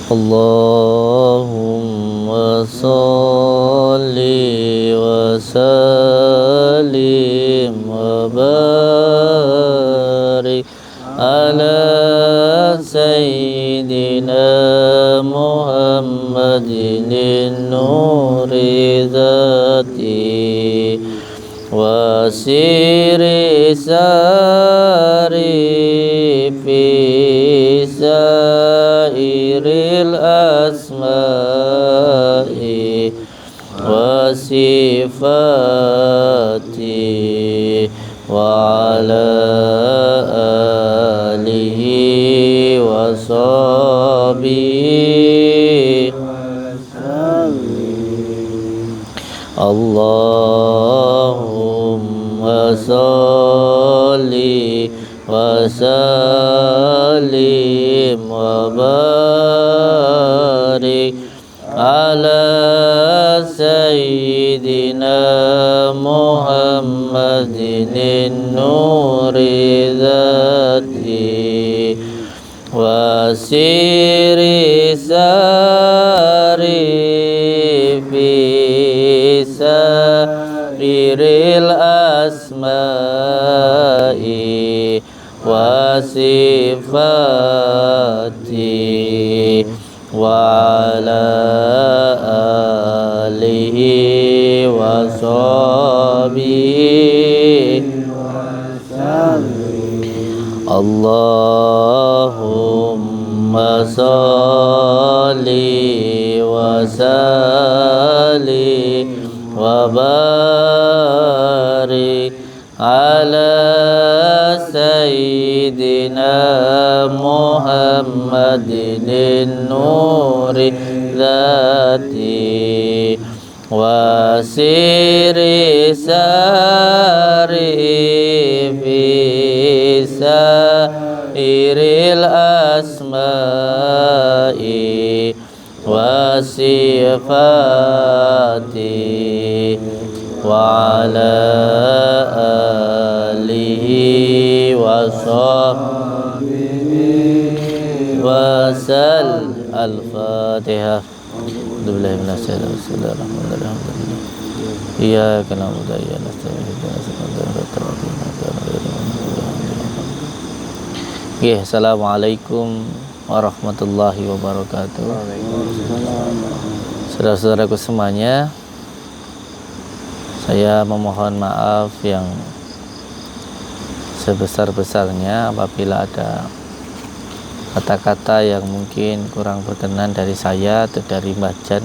Allahumma salli wa sallim wa barik ala sayyidina Muhammadin nuri dzati wa siri sari fi sairil asma'i wa sifati wa ala alihi wa sahbihi Allahumma salli wa sallim wa barik ala sayyidina Muhammadin nuri dzati wa siri sari fi sariril asma'i wa sifati wa ala alihi wa sahbihi Allahumma salli wa sallim wa barik ala sayyidina Muhammadin nuri dzati wa siri sari fi sairil asma'i wa sifati wa ala alihi wa sahbihi wa sal. Al-Fatihah. Bismillahirrahmanirrahim. Bismillahirrahmanirrahim. Iyyaka na'budu wa iyyaka nasta'in. Assalamualaikum warahmatullahi wabarakatuh. Saudara-saudaraku semuanya, saya memohon maaf yang sebesar-besarnya apabila ada kata-kata yang mungkin kurang berkenan dari saya atau dari Mbah Jan,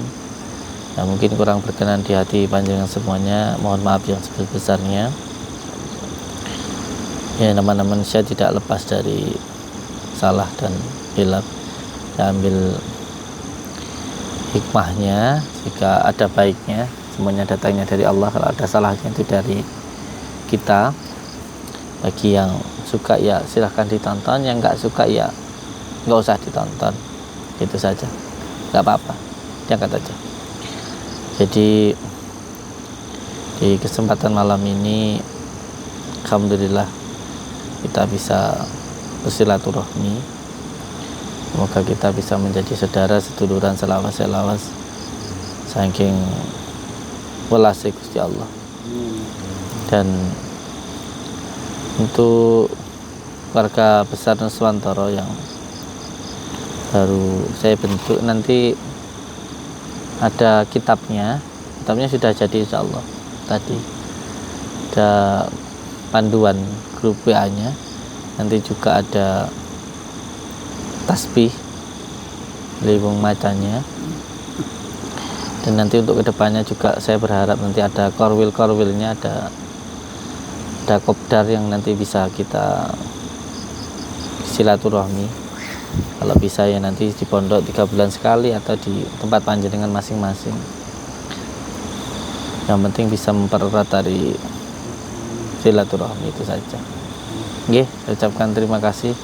yang mungkin kurang berkenan di hati panjenengan semuanya. Mohon maaf yang sebesar-besarnya. Ya, teman-teman, saya tidak lepas dari salah dan hilaf. Saya ambil hikmahnya, jika ada baiknya semuanya datangnya dari Allah, kalau ada salahnya itu dari kita. Bagi yang suka ya silahkan ditonton, yang nggak suka ya nggak usah ditonton, itu saja. nggak apa-apa, diangkat aja. Jadi di kesempatan malam ini alhamdulillah kita bisa bersilaturahmi. Semoga kita bisa menjadi saudara seduluran selawas saking welase Gusti Allah. Dan untuk keluarga besar Nuswantara yang baru saya bentuk, nanti ada kitabnya sudah jadi insya Allah. Tadi ada panduan grup WA-nya, nanti juga ada tasbih lewung macanya, dan nanti untuk kedepannya juga saya berharap nanti ada korwilnya, ada kopdar yang nanti bisa kita silaturahmi. Kalau bisa ya nanti di pondok 3 bulan sekali atau di tempat panjenengan masing-masing. Yang penting bisa mempererat dari silaturahmi itu saja. Nggih, saya ucapkan terima kasih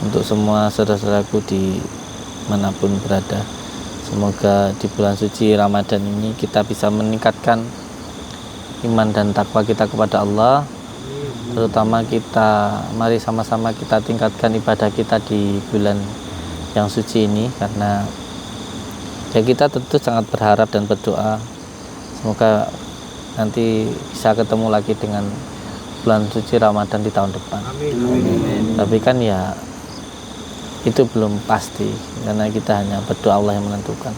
untuk semua saudara-saudaraku di manapun berada. Semoga di bulan suci Ramadan ini kita bisa meningkatkan iman dan takwa kita kepada Allah. Terutama mari sama-sama kita tingkatkan ibadah kita di bulan yang suci ini, karena ya kita tentu sangat berharap dan berdoa semoga nanti bisa ketemu lagi dengan bulan suci Ramadan di tahun depan. Amin. Tapi kan ya itu belum pasti, karena kita hanya berdoa, Allah yang menentukan.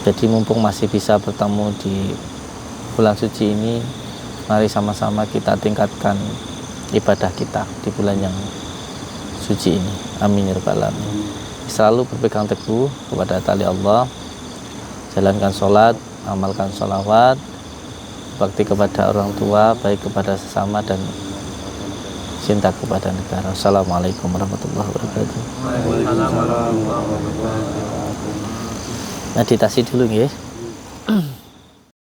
Jadi mumpung masih bisa bertemu di bulan suci ini, mari sama-sama kita tingkatkan ibadah kita di bulan yang suci ini. Amin ya rabbal alamin. Selalu berpegang teguh kepada tali Allah, jalankan sholat, amalkan sholawat, bakti kepada orang tua, baik kepada sesama, dan cinta kepada negara. Assalamualaikum warahmatullahi wabarakatuh. Meditasi dulu ya.